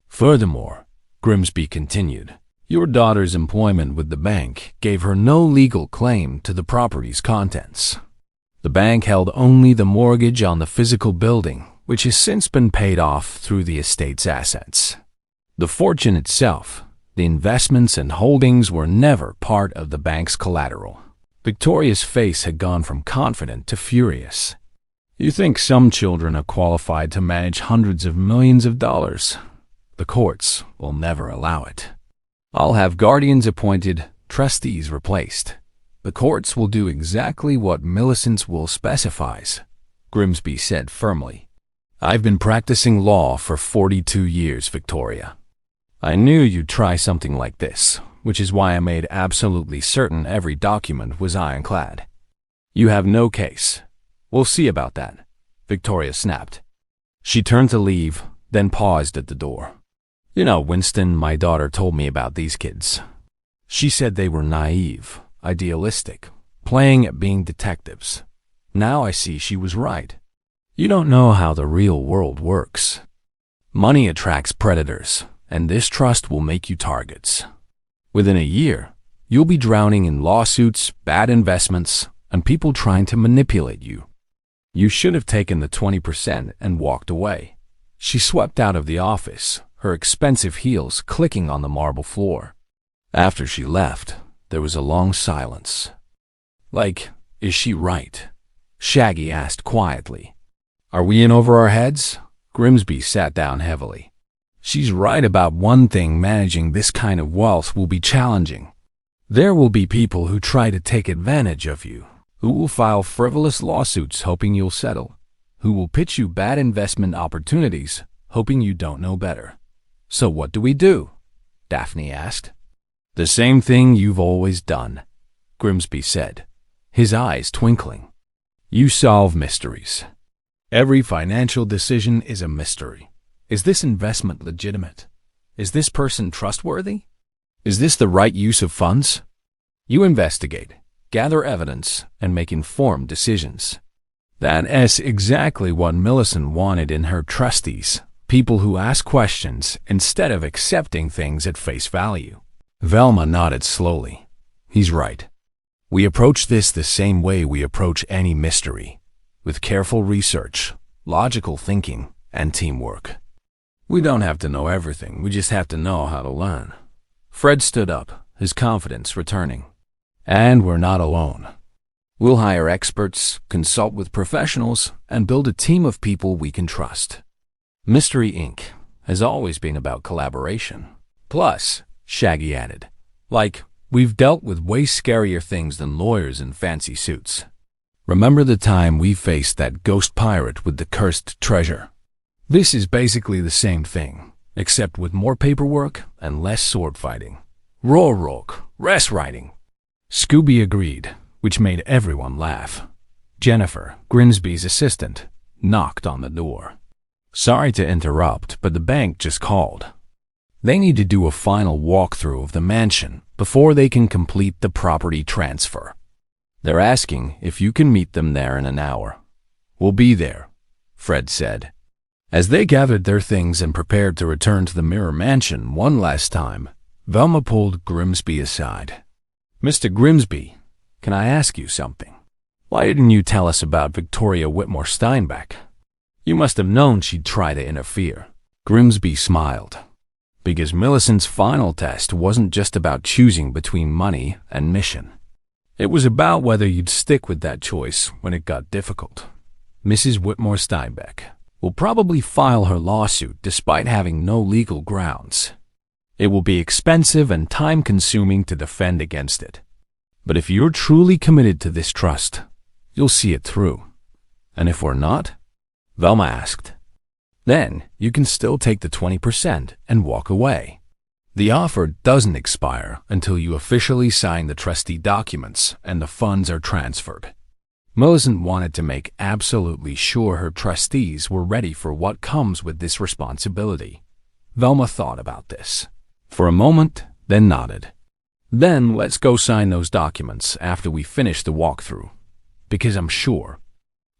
"Furthermore," Grimsby continued, "your daughter's employment with the bank gave her no legal claim to the property's contents. The bank held only the mortgage on the physical building, which has since been paid off through the estate's assets. The fortune itself, the investments and holdings were never part of the bank's collateral." Victoria's face had gone from confident to furious. "You think some children are qualified to manage hundreds of millions of dollars? The courts will never allow it. I'll have guardians appointed, trustees replaced. The courts will do exactly what Millicent's will specifies," Grimsby said firmly. "I've been practicing law for 42 years, Victoria. I knew you'd try something like this, which is why I made absolutely certain every document was ironclad. You have no case. We'll see about that, Victoria snapped. She turned to leave, then paused at the door. You know, Winston, my daughter told me about these kids. She said they were naive, idealistic, playing at being detectives. Now I see she was right. You don't know how the real world works. Money attracts predators, and this trust will make you targets. Within a year, you'll be drowning in lawsuits, bad investments, and people trying to manipulate you. You should have taken the 20% and walked away. She swept out of the office, her expensive heels clicking on the marble floor. After she left, there was a long silence. Like, is she right? Shaggy asked quietly. Are we in over our heads? Grimsby sat down heavily. She's right about one thing: managing this kind of wealth will be challenging. There will be people who try to take advantage of you, who will file frivolous lawsuits hoping you'll settle, who will pitch you bad investment opportunities hoping you don't know better. So what do? Daphne asked. The same thing you've always done, Grimsby said, his eyes twinkling. You solve mysteries. Every financial decision is a mystery. Is this investment legitimate? Is this person trustworthy? Is this the right use of funds? You investigate, gather evidence, and make informed decisions. That's exactly what Millicent wanted in her trustees, people who ask questions instead of accepting things at face value. Velma nodded slowly. He's right. We approach this the same way we approach any mystery, with careful research, logical thinking, and teamwork. We don't have to know everything, we just have to know how to learn. Fred stood up, his confidence returning. And we're not alone. We'll hire experts, consult with professionals, and build a team of people we can trust. Mystery Inc. has always been about collaboration. Plus, Shaggy added, like, we've dealt with way scarier things than lawyers in fancy suits. Remember the time we faced that ghost pirate with the cursed treasure? This is basically the same thing, except with more paperwork and less sword fighting. Roarrock, rest riding. Scooby agreed, which made everyone laugh. Jennifer, Grimsby's assistant, knocked on the door. Sorry to interrupt, but the bank just called. They need to do a final walkthrough of the mansion before they can complete the property transfer. They're asking if you can meet them there in an hour. We'll be there, Fred said. As they gathered their things and prepared to return to the Mirror Mansion one last time, Velma pulled Grimsby aside. Mr. Grimsby, can I ask you something? Why didn't you tell us about Victoria Whitmore Steinbeck? You must have known she'd try to interfere. Grimsby smiled. Because Millicent's final test wasn't just about choosing between money and mission. It was about whether you'd stick with that choice when it got difficult. Mrs. Whitmore Steinbeck will probably file her lawsuit despite having no legal grounds. It will be expensive and time-consuming to defend against it. But if you're truly committed to this trust, you'll see it through. And if we're not? Velma asked. Then you can still take the 20% and walk away. The offer doesn't expire until you officially sign the trustee documents and the funds are transferred. Millicent wanted to make absolutely sure her trustees were ready for what comes with this responsibility. Velma thought about this for a moment, then nodded. Then let's go sign those documents after we finish the walkthrough, because I'm sure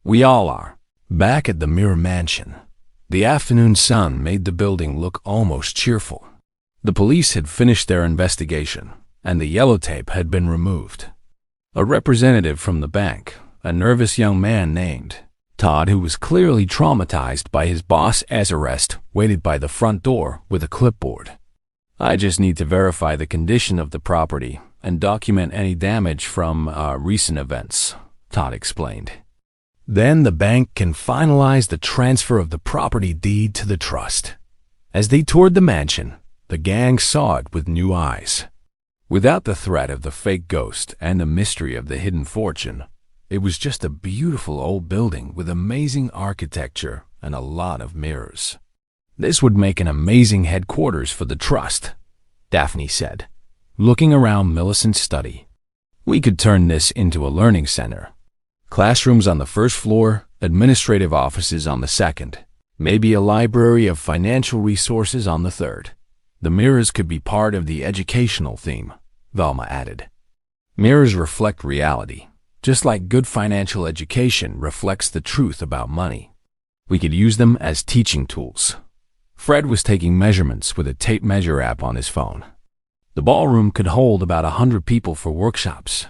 we all are. Back at the Mirror Mansion, the afternoon sun made the building look almost cheerful. The police had finished their investigation, and the yellow tape had been removed. A representative from the bank, a nervous young man named Todd, who was clearly traumatized by his boss's arrest, waited by the front door with a clipboard. I just need to verify the condition of the property and document any damage from recent events, Todd explained. Then the bank can finalize the transfer of the property deed to the trust. As they toured the mansion, the gang saw it with new eyes. Without the threat of the fake ghost and the mystery of the hidden fortune, it was just a beautiful old building with amazing architecture and a lot of mirrors. This would make an amazing headquarters for the trust, Daphne said, looking around Millicent's study. We could turn this into a learning center. Classrooms on the first floor, administrative offices on the second, maybe a library of financial resources on the third. The mirrors could be part of the educational theme, Velma added. Mirrors reflect reality, just like good financial education reflects the truth about money. We could use them as teaching tools. Fred was taking measurements with a tape measure app on his phone. The ballroom could hold about 100 people for workshops.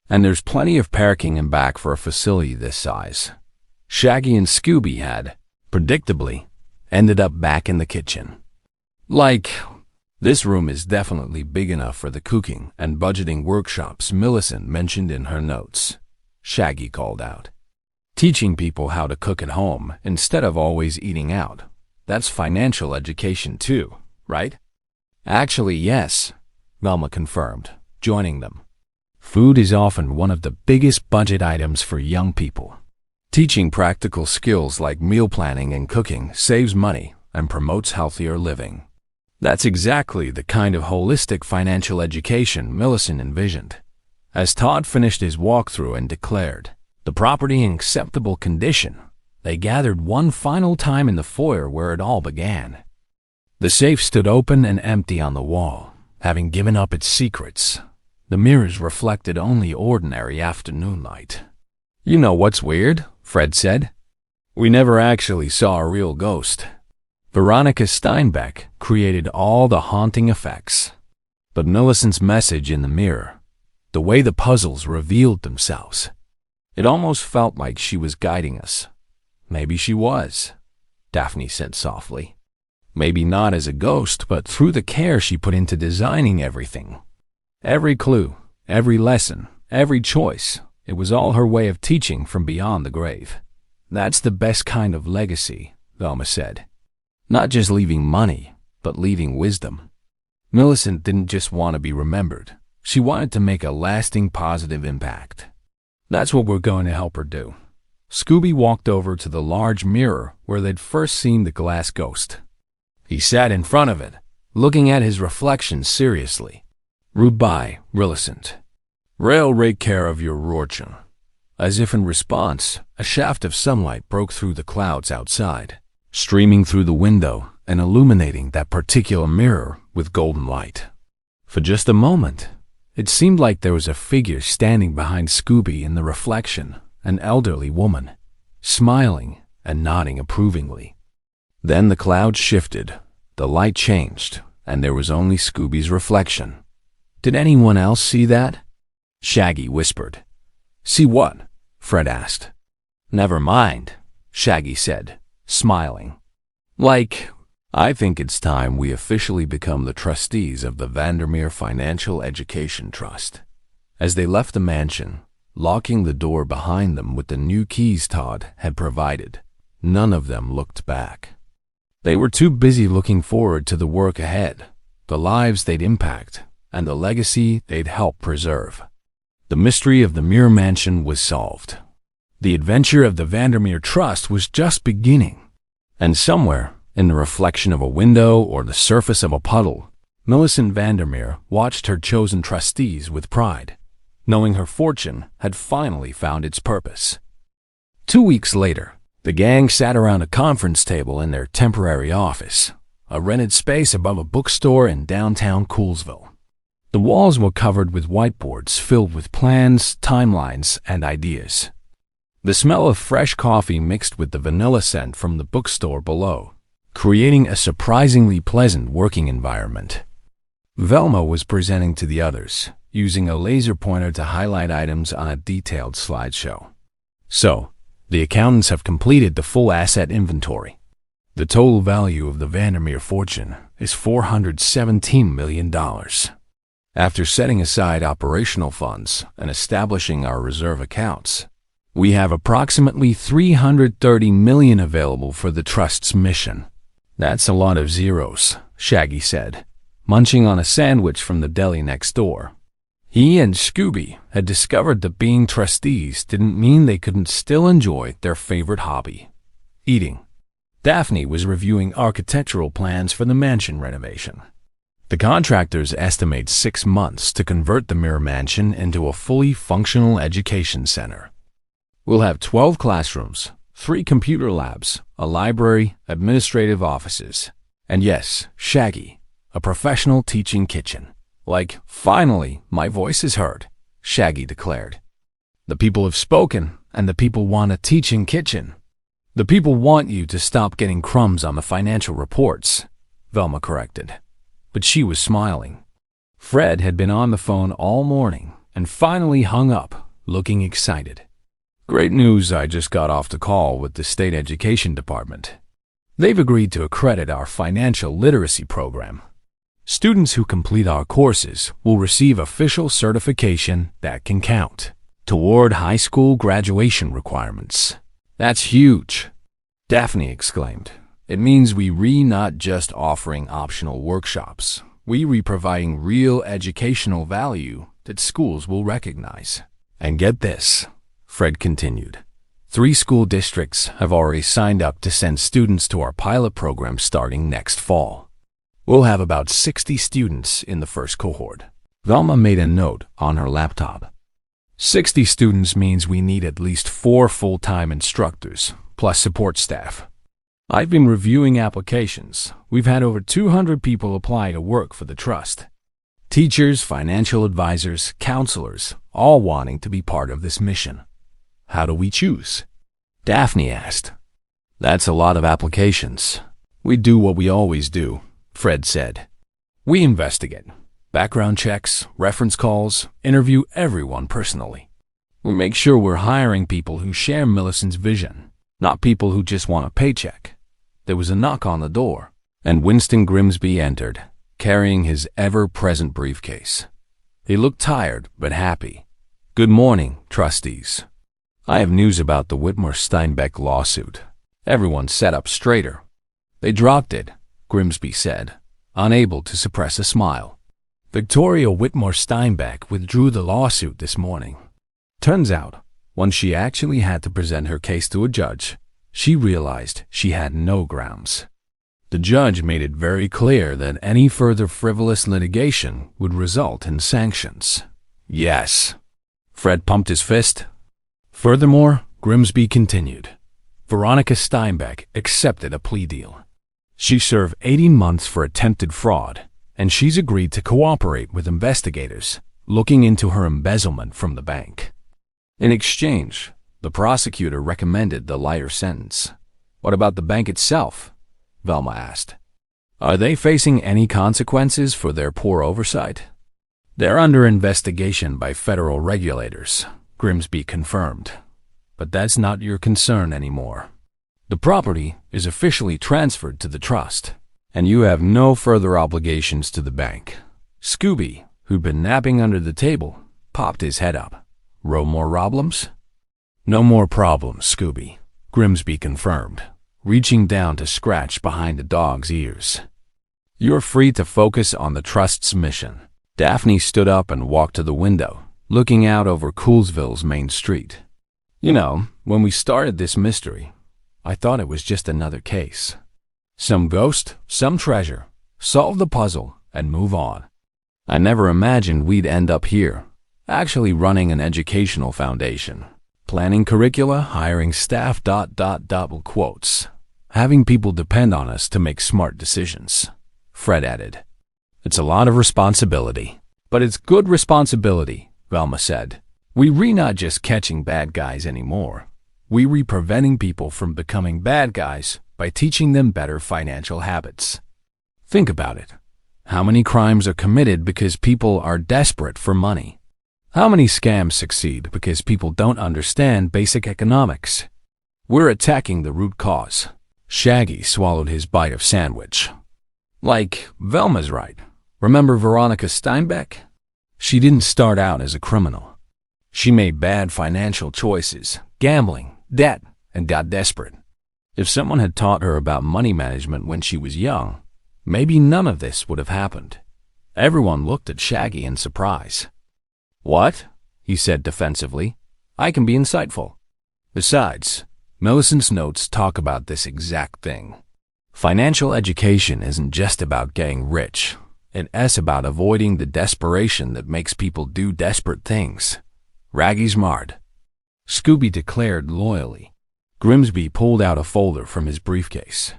And there's plenty of parking in back for a facility this size. Shaggy and Scooby had, predictably, ended up back in the kitchen. This room is definitely big enough for the cooking and budgeting workshops Millicent mentioned in her notes, Shaggy called out. Teaching people how to cook at home instead of always eating out. That's financial education too, right? Actually, yes, Velma confirmed, joining them. Food is often one of the biggest budget items for young people. Teaching practical skills like meal planning and cooking saves money and promotes healthier living. That's exactly the kind of holistic financial education Millicent envisioned. As Todd finished his walkthrough and declared the property in acceptable condition, they gathered one final time in the foyer where it all began. The safe stood open and empty on the wall, having given up its secrets. The mirrors reflected only ordinary afternoon light. You know what's weird? Fred said. We never actually saw a real ghost. Veronica Steinbeck created all the haunting effects. But Millicent's message in the mirror, the way the puzzles revealed themselves, it almost felt like she was guiding us. Maybe she was, Daphne said softly. Maybe not as a ghost, but through the care she put into designing everything. Every clue, every lesson, every choice, it was all her way of teaching from beyond the grave. That's the best kind of legacy, Velma said. Not just leaving money, but leaving wisdom. Millicent didn't just want to be remembered. She wanted to make a lasting positive impact. That's what we're going to help her do. Scooby walked over to the large mirror where they'd first seen the glass ghost. He sat in front of it, looking at his reflection seriously. Rubai, Millicent. Rail rake care of your Rorchen. As if in response, a shaft of sunlight broke through the clouds outside, streaming through the window and illuminating that particular mirror with golden light. For just a moment, it seemed like there was a figure standing behind Scooby in the reflection, an elderly woman, smiling and nodding approvingly. Then the clouds shifted, the light changed, and there was only Scooby's reflection. Did anyone else see that? Shaggy whispered. See what? Fred asked. Never mind, Shaggy said, smiling. I think it's time we officially become the trustees of the Vandermeer Financial Education Trust. As they left the mansion, locking the door behind them with the new keys Todd had provided, none of them looked back. They were too busy looking forward to the work ahead, the lives they'd impact, and the legacy they'd help preserve. The mystery of the Mirror Mansion was solved. The adventure of the Vandermeer Trust was just beginning. And somewhere, in the reflection of a window or the surface of a puddle, Millicent Vandermeer watched her chosen trustees with pride, knowing her fortune had finally found its purpose. 2 weeks later, the gang sat around a conference table in their temporary office, a rented space above a bookstore in downtown Coolsville. The walls were covered with whiteboards filled with plans, timelines, and ideas. The smell of fresh coffee mixed with the vanilla scent from the bookstore below, creating a surprisingly pleasant working environment. Velma was presenting to the others, using a laser pointer to highlight items on a detailed slideshow. So, the accountants have completed the full asset inventory. The total value of the Vandermeer fortune is $417 million. After setting aside operational funds and establishing our reserve accounts, we have approximately $330 million available for the Trust's mission. That's a lot of zeros, Shaggy said, munching on a sandwich from the deli next door. He and Scooby had discovered that being trustees didn't mean they couldn't still enjoy their favorite hobby, eating. Daphne was reviewing architectural plans for the mansion renovation. The contractors estimate 6 months to convert the Mirror Mansion into a fully functional education center. We'll have 12 classrooms, 3 computer labs, a library, administrative offices, and yes, Shaggy, a professional teaching kitchen. Like, finally, my voice is heard, Shaggy declared. The people have spoken, and the people want a teaching kitchen. The people want you to stop getting crumbs on the financial reports, Velma corrected. But she was smiling. Fred had been on the phone all morning and finally hung up, looking excited. Great news, I just got off the call with the state education department. They've agreed to accredit our financial literacy program. Students who complete our courses will receive official certification that can count toward high school graduation requirements. That's huge, Daphne exclaimed. It means we not just offering optional workshops. We providing real educational value that schools will recognize. And get this, Fred continued. 3 school districts have already signed up to send students to our pilot program starting next fall. We'll have about 60 students in the first cohort. Velma made a note on her laptop. 60 students means we need at least 4 full-time instructors, plus support staff. I've been reviewing applications. We've had over 200 people apply to work for the trust. Teachers, financial advisors, counselors, all wanting to be part of this mission. How do we choose? Daphne asked. That's a lot of applications. We do what we always do, Fred said. We investigate. Background checks, reference calls, interview everyone personally. We make sure we're hiring people who share Millicent's vision, not people who just want a paycheck. There was a knock on the door, and Winston Grimsby entered, carrying his ever-present briefcase. He looked tired but happy. Good morning, trustees. I have news about the Whitmore-Steinbeck lawsuit. Everyone sat up straighter. They dropped it, Grimsby said, unable to suppress a smile. Victoria Whitmore-Steinbeck withdrew the lawsuit this morning. Turns out, when she actually had to present her case to a judge, she realized she had no grounds. The judge made it very clear that any further frivolous litigation would result in sanctions. Yes. Fred pumped his fist. Furthermore, Grimsby continued. Veronica Steinbeck accepted a plea deal. She served 18 months for attempted fraud, and she's agreed to cooperate with investigators looking into her embezzlement from the bank. In exchange, the prosecutor recommended the lighter sentence. What about the bank itself? Velma asked. Are they facing any consequences for their poor oversight? They're under investigation by federal regulators, Grimsby confirmed. But that's not your concern anymore. The property is officially transferred to the trust, and you have no further obligations to the bank. Scooby, who'd been napping under the table, popped his head up. No more problems? No more problems, Scooby, Grimsby confirmed, reaching down to scratch behind the dog's ears. You're free to focus on the trust's mission. Daphne stood up and walked to the window, looking out over Coolsville's main street. You know, when we started this mystery, I thought it was just another case. Some ghost, some treasure. Solve the puzzle and move on. I never imagined we'd end up here, actually running an educational foundation. Planning curricula, hiring staff, double quotes. Having people depend on us to make smart decisions, Fred added. It's a lot of responsibility, but it's good responsibility, Velma said. We not just catching bad guys anymore. We preventing people from becoming bad guys by teaching them better financial habits. Think about it. How many crimes are committed because people are desperate for money? How many scams succeed because people don't understand basic economics? We're attacking the root cause. Shaggy swallowed his bite of sandwich. Like, Velma's right. Remember Veronica Steinbeck? She didn't start out as a criminal. She made bad financial choices, gambling, debt, and got desperate. If someone had taught her about money management when she was young, maybe none of this would have happened. Everyone looked at Shaggy in surprise. What? He said defensively. I can be insightful. Besides, Millicent's notes talk about this exact thing. Financial education isn't just about getting rich. It's about avoiding the desperation that makes people do desperate things. Raggy smart. Scooby declared loyally. Grimsby pulled out a folder from his briefcase.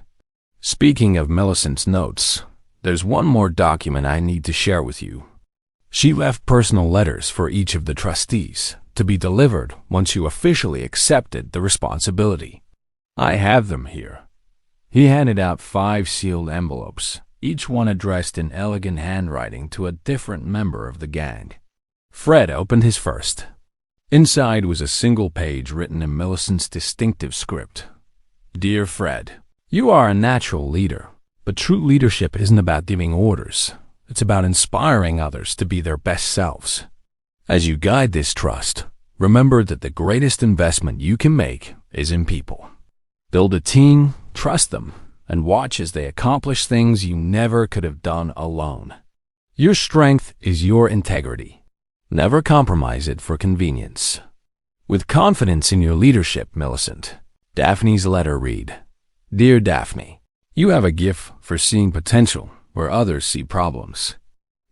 Speaking of Millicent's notes, there's one more document I need to share with you. She left personal letters for each of the trustees to be delivered once you officially accepted the responsibility. I have them here. He handed out 5 sealed envelopes, each one addressed in elegant handwriting to a different member of the gang. Fred opened his first. Inside was a single page written in Millicent's distinctive script. Dear Fred, you are a natural leader, but true leadership isn't about giving orders. It's about inspiring others to be their best selves. As you guide this trust, remember that the greatest investment you can make is in people. Build a team, trust them, and watch as they accomplish things you never could have done alone. Your strength is your integrity. Never compromise it for convenience. With confidence in your leadership, Millicent, Daphne's letter read, Dear Daphne, you have a gift for seeing potential where others see problems.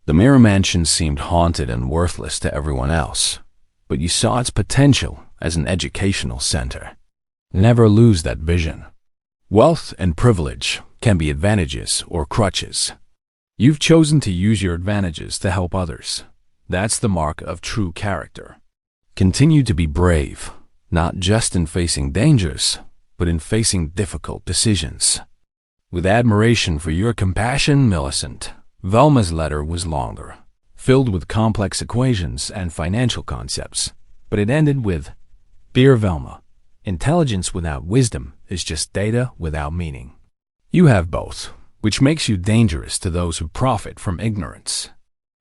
The Mirror Mansion seemed haunted and worthless to everyone else, but you saw its potential as an educational center. Never lose that vision. Wealth and privilege can be advantages or crutches. You've chosen to use your advantages to help others. That's the mark of true character. Continue to be brave, not just in facing dangers, but in facing difficult decisions. With admiration for your compassion, Millicent, Velma's letter was longer, filled with complex equations and financial concepts, but it ended with, Dear Velma, intelligence without wisdom is just data without meaning. You have both, which makes you dangerous to those who profit from ignorance.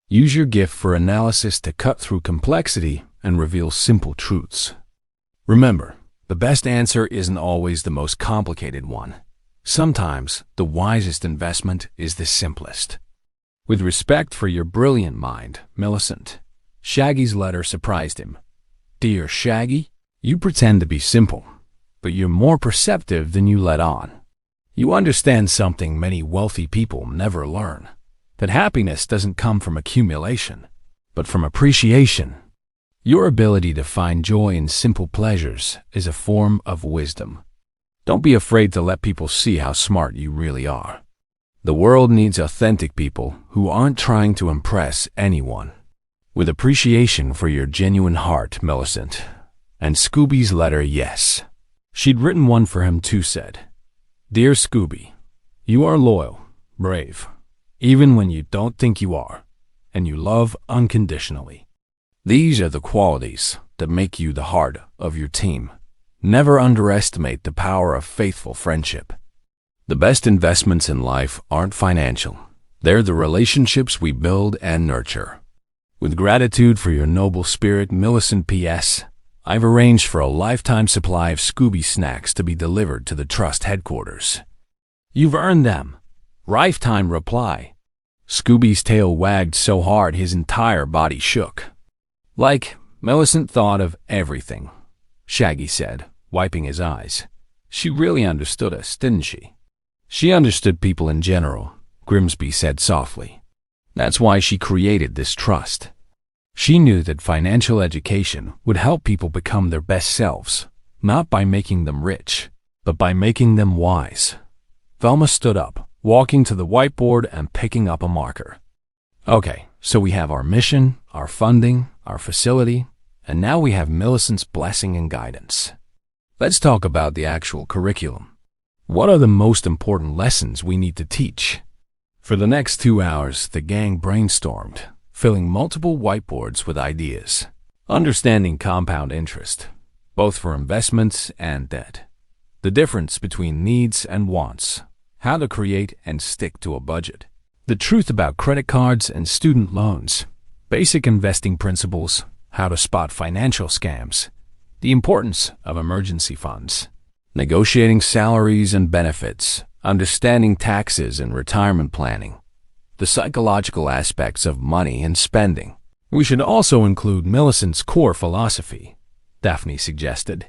Use your gift for analysis to cut through complexity and reveal simple truths. Remember, the best answer isn't always the most complicated one. Sometimes, the wisest investment is the simplest. With respect for your brilliant mind, Millicent, Shaggy's letter surprised him. Dear Shaggy, you pretend to be simple, but you're more perceptive than you let on. You understand something many wealthy people never learn, that happiness doesn't come from accumulation, but from appreciation. Your ability to find joy in simple pleasures is a form of wisdom. Don't be afraid to let people see how smart you really are. The world needs authentic people who aren't trying to impress anyone. With appreciation for your genuine heart, Millicent. And Scooby's letter, yes. She'd written one for him too, said, Dear Scooby, you are loyal, brave, even when you don't think you are, and you love unconditionally. These are the qualities that make you the heart of your team. Never underestimate the power of faithful friendship. The best investments in life aren't financial. They're the relationships we build and nurture. With gratitude for your noble spirit, Millicent P.S., I've arranged for a lifetime supply of Scooby snacks to be delivered to the trust headquarters. You've earned them. Lifetime reply. Scooby's tail wagged so hard his entire body shook. Like, Millicent thought of everything, Shaggy said, wiping his eyes. She really understood us, didn't she? She understood people in general, Grimsby said softly. That's why she created this trust. She knew that financial education would help people become their best selves, not by making them rich, but by making them wise. Velma stood up, walking to the whiteboard and picking up a marker. Okay, so we have our mission, our funding, our facility, and now we have Millicent's blessing and guidance. Let's talk about the actual curriculum. What are the most important lessons we need to teach? For the next 2 hours, the gang brainstormed, filling multiple whiteboards with ideas. Understanding compound interest, both for investments and debt. The difference between needs and wants. How to create and stick to a budget. The truth about credit cards and student loans. Basic investing principles. How to spot financial scams. The importance of emergency funds. Negotiating salaries and benefits. Understanding taxes and retirement planning. The psychological aspects of money and spending. We should also include Millicent's core philosophy, Daphne suggested.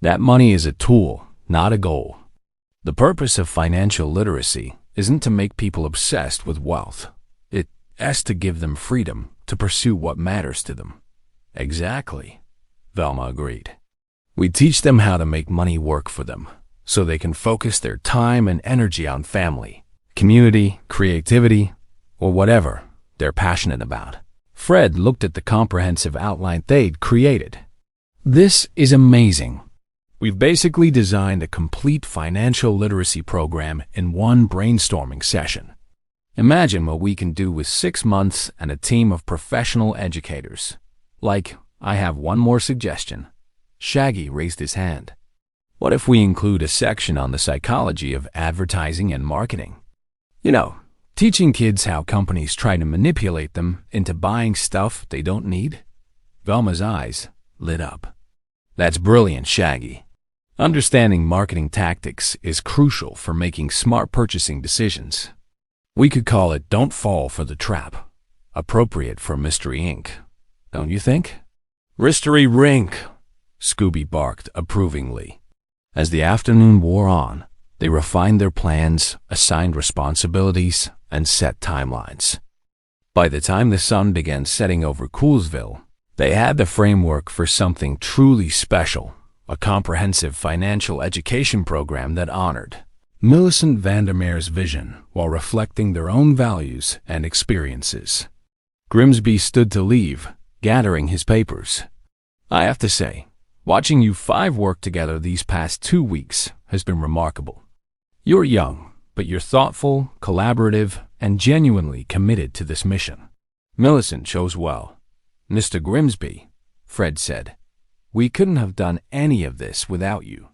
That money is a tool, not a goal. The purpose of financial literacy isn't to make people obsessed with wealth. It is to give them freedom to pursue what matters to them. Exactly, Velma agreed. We teach them how to make money work for them, so they can focus their time and energy on family, community, creativity, or whatever they're passionate about. Fred looked at the comprehensive outline they'd created. This is amazing. We've basically designed a complete financial literacy program in one brainstorming session. Imagine what we can do with 6 months and a team of professional educators. I have one more suggestion. Shaggy raised his hand. What if we include a section on the psychology of advertising and marketing? Teaching kids how companies try to manipulate them into buying stuff they don't need? Velma's eyes lit up. That's brilliant, Shaggy. Understanding marketing tactics is crucial for making smart purchasing decisions. We could call it Don't Fall for the Trap. Appropriate for Mystery Inc., don't you think? Mystery Rink, Scooby barked approvingly. As the afternoon wore on, they refined their plans, assigned responsibilities, and set timelines. By the time the sun began setting over Coolsville, they had the framework for something truly special, a comprehensive financial education program that honored Millicent Vandermeer's vision while reflecting their own values and experiences. Grimsby stood to leave, gathering his papers. I have to say, watching you 5 work together these past 2 weeks has been remarkable. You're young, but you're thoughtful, collaborative, and genuinely committed to this mission. Millicent chose well. Mr. Grimsby, Fred said, we couldn't have done any of this without you.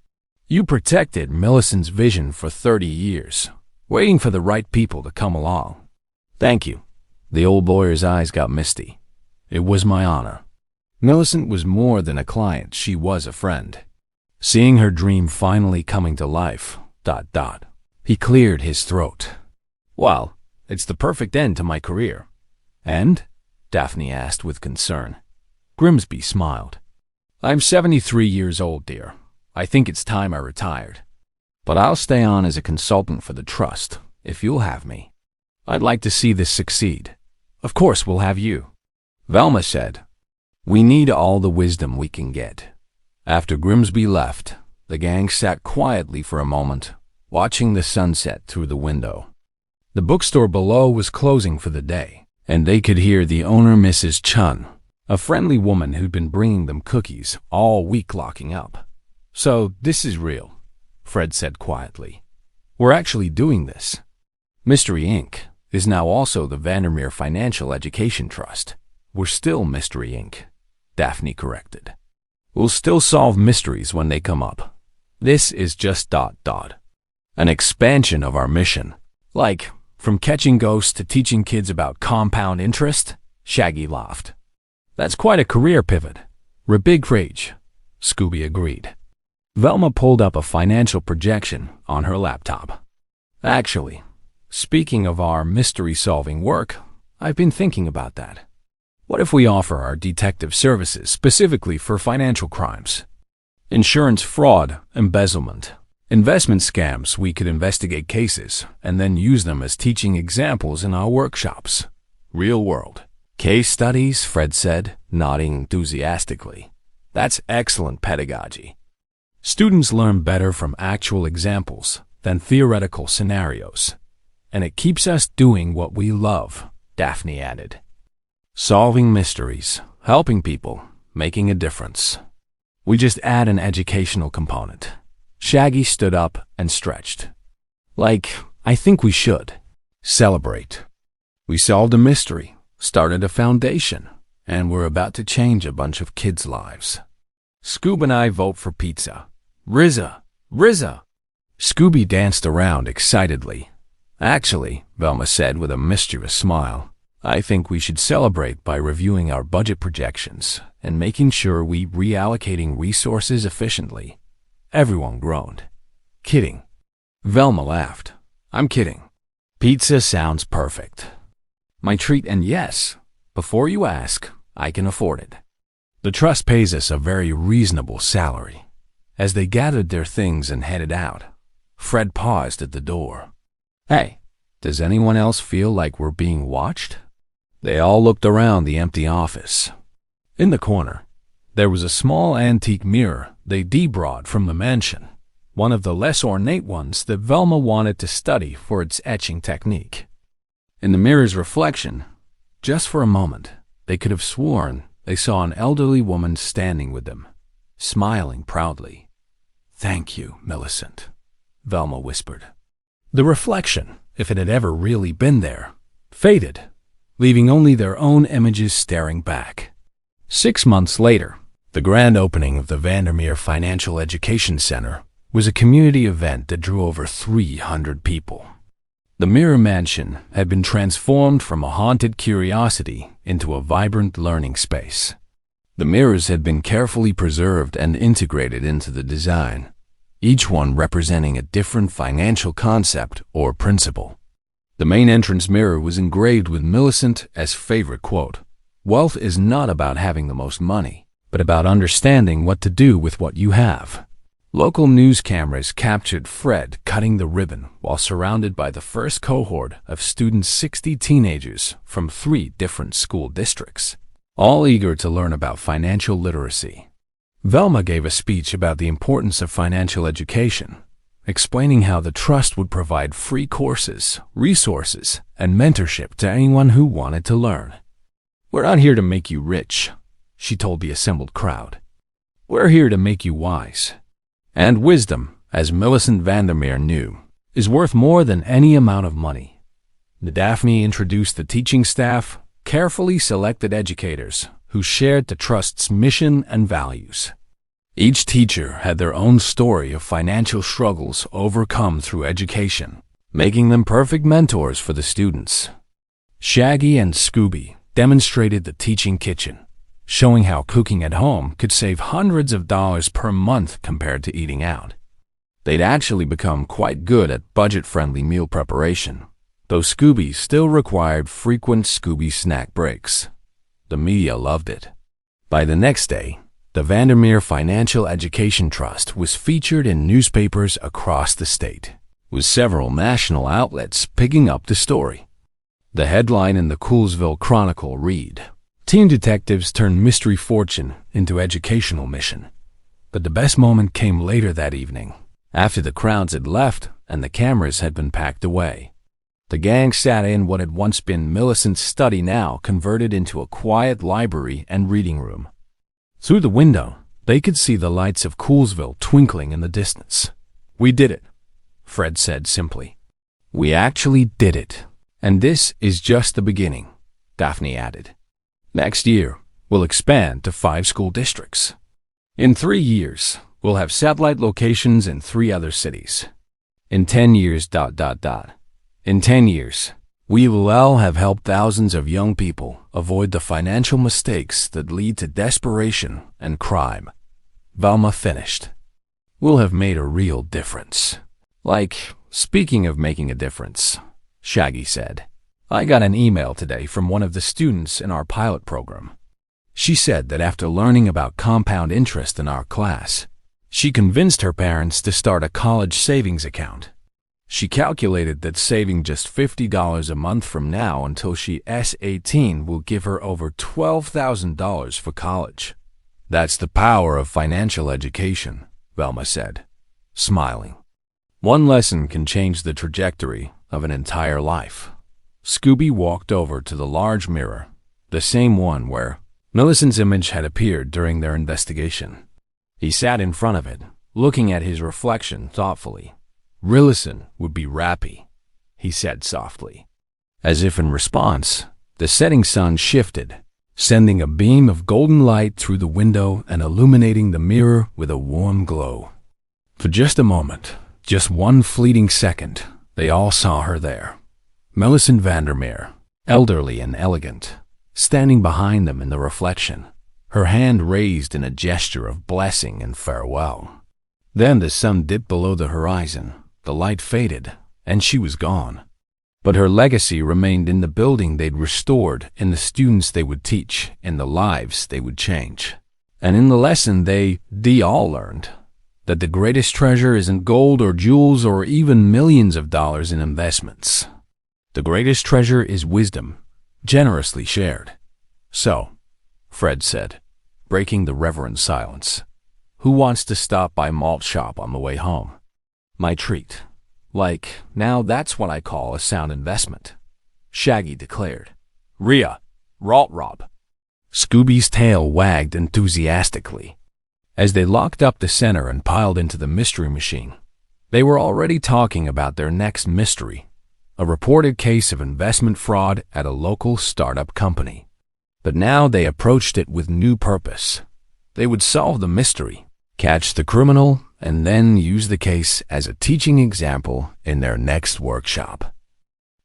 You protected Millicent's vision for 30 years, waiting for the right people to come along. Thank you. The old lawyer's eyes got misty. It was my honor. Millicent was more than a client, she was a friend. Seeing her dream finally coming to life, ... He cleared his throat. Well, it's the perfect end to my career. And? Daphne asked with concern. Grimsby smiled. I'm 73 years old, dear. I think it's time I retired. But I'll stay on as a consultant for the trust, if you'll have me. I'd like to see this succeed. Of course we'll have you. Velma said, we need all the wisdom we can get. After Grimsby left, the gang sat quietly for a moment, watching the sunset through the window. The bookstore below was closing for the day, and they could hear the owner, Mrs. Chun, a friendly woman who'd been bringing them cookies all week, locking up. So this is real, Fred said quietly. We're actually doing this. Mystery Inc. is now also the Vandermeer Financial Education Trust. We're still Mystery Inc., Daphne corrected. We'll still solve mysteries when they come up. This is just ... an expansion of our mission. From catching ghosts to teaching kids about compound interest, Shaggy laughed. That's quite a career pivot. Big rage, Scooby agreed. Velma pulled up a financial projection on her laptop. Actually, speaking of our mystery-solving work, I've been thinking about that. What if we offer our detective services specifically for financial crimes? Insurance fraud, embezzlement, investment scams. We could investigate cases and then use them as teaching examples in our workshops. Real world. Case studies, Fred said, nodding enthusiastically. That's excellent pedagogy. Students learn better from actual examples than theoretical scenarios. And it keeps us doing what we love, Daphne added. Solving mysteries, helping people, making a difference. We just add an educational component. Shaggy stood up and stretched. I think we should. Celebrate. We solved a mystery, started a foundation, and we're about to change a bunch of kids' lives. Scoob and I vote for pizza. Rizza! Rizza! Scooby danced around excitedly. Actually, Velma said with a mischievous smile, I think we should celebrate by reviewing our budget projections and making sure we're reallocating resources efficiently. Everyone groaned. Kidding. Velma laughed. I'm kidding. Pizza sounds perfect. My treat, and yes, before you ask, I can afford it. The trust pays us a very reasonable salary. As they gathered their things and headed out, Fred paused at the door. Hey, does anyone else feel like we're being watched? They all looked around the empty office. In the corner, there was a small antique mirror they debrought from the mansion, one of the less ornate ones that Velma wanted to study for its etching technique. In the mirror's reflection, just for a moment, they could have sworn they saw an elderly woman standing with them, smiling proudly. "Thank you, Millicent," Velma whispered. The reflection, if it had ever really been there, faded, leaving only their own images staring back. 6 months later, the grand opening of the Vandermeer Financial Education Center was a community event that drew over 300 people. The Mirror Mansion had been transformed from a haunted curiosity into a vibrant learning space. The mirrors had been carefully preserved and integrated into the design, each one representing a different financial concept or principle. The main entrance mirror was engraved with Millicent's favorite quote, "Wealth is not about having the most money, but about understanding what to do with what you have." Local news cameras captured Fred cutting the ribbon while surrounded by the first cohort of students, 60 teenagers from 3 different school districts, all eager to learn about financial literacy. Velma gave a speech about the importance of financial education, explaining how the trust would provide free courses, resources, and mentorship to anyone who wanted to learn. "We're not here to make you rich," she told the assembled crowd. "We're here to make you wise. And wisdom, as Millicent Vandermeer knew, is worth more than any amount of money." Daphne introduced the teaching staff, carefully selected educators who shared the trust's mission and values. Each teacher had their own story of financial struggles overcome through education, making them perfect mentors for the students. Shaggy and Scooby demonstrated the teaching kitchen, showing how cooking at home could save hundreds of dollars per month compared to eating out. They'd actually become quite good at budget-friendly meal preparation, though Scooby still required frequent Scooby snack breaks. The media loved it. By the next day, the Vandermeer Financial Education Trust was featured in newspapers across the state, with several national outlets picking up the story. The headline in the Coolsville Chronicle read, "Teen detectives turn mystery fortune into educational mission." But the best moment came later that evening, after the crowds had left and the cameras had been packed away. The gang sat in what had once been Millicent's study, now converted into a quiet library and reading room. Through the window, they could see the lights of Coolsville twinkling in the distance. "We did it," Fred said simply. "We actually did it. And this is just the beginning," Daphne added. "Next year, we'll expand to 5 school districts. In 3 years, we'll have satellite locations in 3 other cities. In 10 years, In 10 years, we will all have helped thousands of young people avoid the financial mistakes that lead to desperation and crime." Velma finished. "We'll have made a real difference." "Like, speaking of making a difference," Shaggy said, "I got an email today from one of the students in our pilot program. She said that after learning about compound interest in our class, she convinced her parents to start a college savings account. She calculated that saving just $50 a month from now until she's 18 will give her over $12,000 for college. That's the power of financial education," Velma said, smiling. "One lesson can change the trajectory of an entire life." Scooby walked over to the large mirror, the same one where Millicent's image had appeared during their investigation. He sat in front of it, looking at his reflection thoughtfully. "Rilison would be rappy," he said softly. As if in response, the setting sun shifted, sending a beam of golden light through the window and illuminating the mirror with a warm glow. For just a moment, just one fleeting second, they all saw her there. Millicent Vandermeer, elderly and elegant, standing behind them in the reflection, her hand raised in a gesture of blessing and farewell. Then the sun dipped below the horizon, the light faded, and she was gone. But her legacy remained in the building they'd restored, in the students they would teach, in the lives they would change. And in the lesson they all learned, that the greatest treasure isn't gold or jewels or even millions of dollars in investments. The greatest treasure is wisdom, generously shared. "So," Fred said, breaking the reverent silence, Who wants to stop by malt shop on the way home? My treat. Now that's what I call a sound investment, Shaggy declared. Rhea, Ralt Rob. Scooby's tail wagged enthusiastically. As they locked up the center and piled into the mystery machine, they were already talking about their next mystery, a reported case of investment fraud at a local startup company. But now they approached it with new purpose. They would solve the mystery, catch the criminal, and then use the case as a teaching example in their next workshop.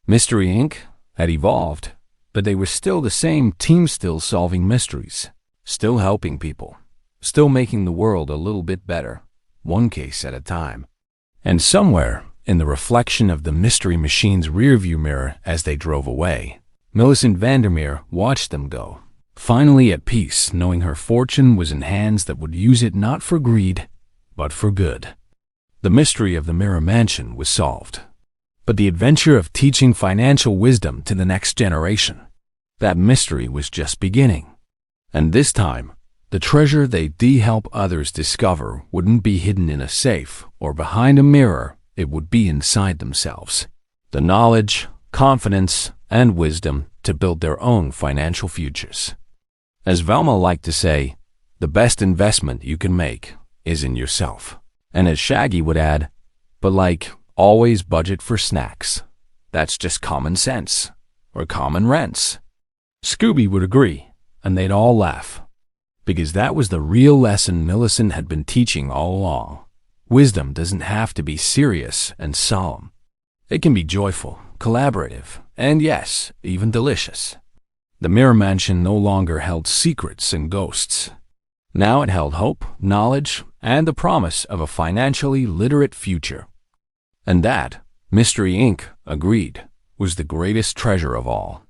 Mystery Inc. had evolved, but they were still the same team, still solving mysteries, still helping people, still making the world a little bit better, one case at a time. And somewhere in the reflection of the mystery machine's rearview mirror as they drove away, Millicent Vandermeer watched them go, finally at peace, knowing her fortune was in hands that would use it not for greed, but for good. The mystery of the Mirror Mansion was solved, but the adventure of teaching financial wisdom to the next generation, that mystery was just beginning. And this time, the treasure they'd help others discover wouldn't be hidden in a safe or behind a mirror, it would be inside themselves. The knowledge, confidence, and wisdom to build their own financial futures. As Velma liked to say, the best investment you can make is in yourself. And as Shaggy would add, but always budget for snacks. That's just common sense, or common rents. Scooby would agree, and they'd all laugh, because that was the real lesson Millicent had been teaching all along. Wisdom doesn't have to be serious and solemn. It can be joyful, collaborative, and yes, even delicious. The Mirror Mansion no longer held secrets and ghosts. Now it held hope, knowledge, and the promise of a financially literate future. And that, Mystery Inc. agreed, was the greatest treasure of all.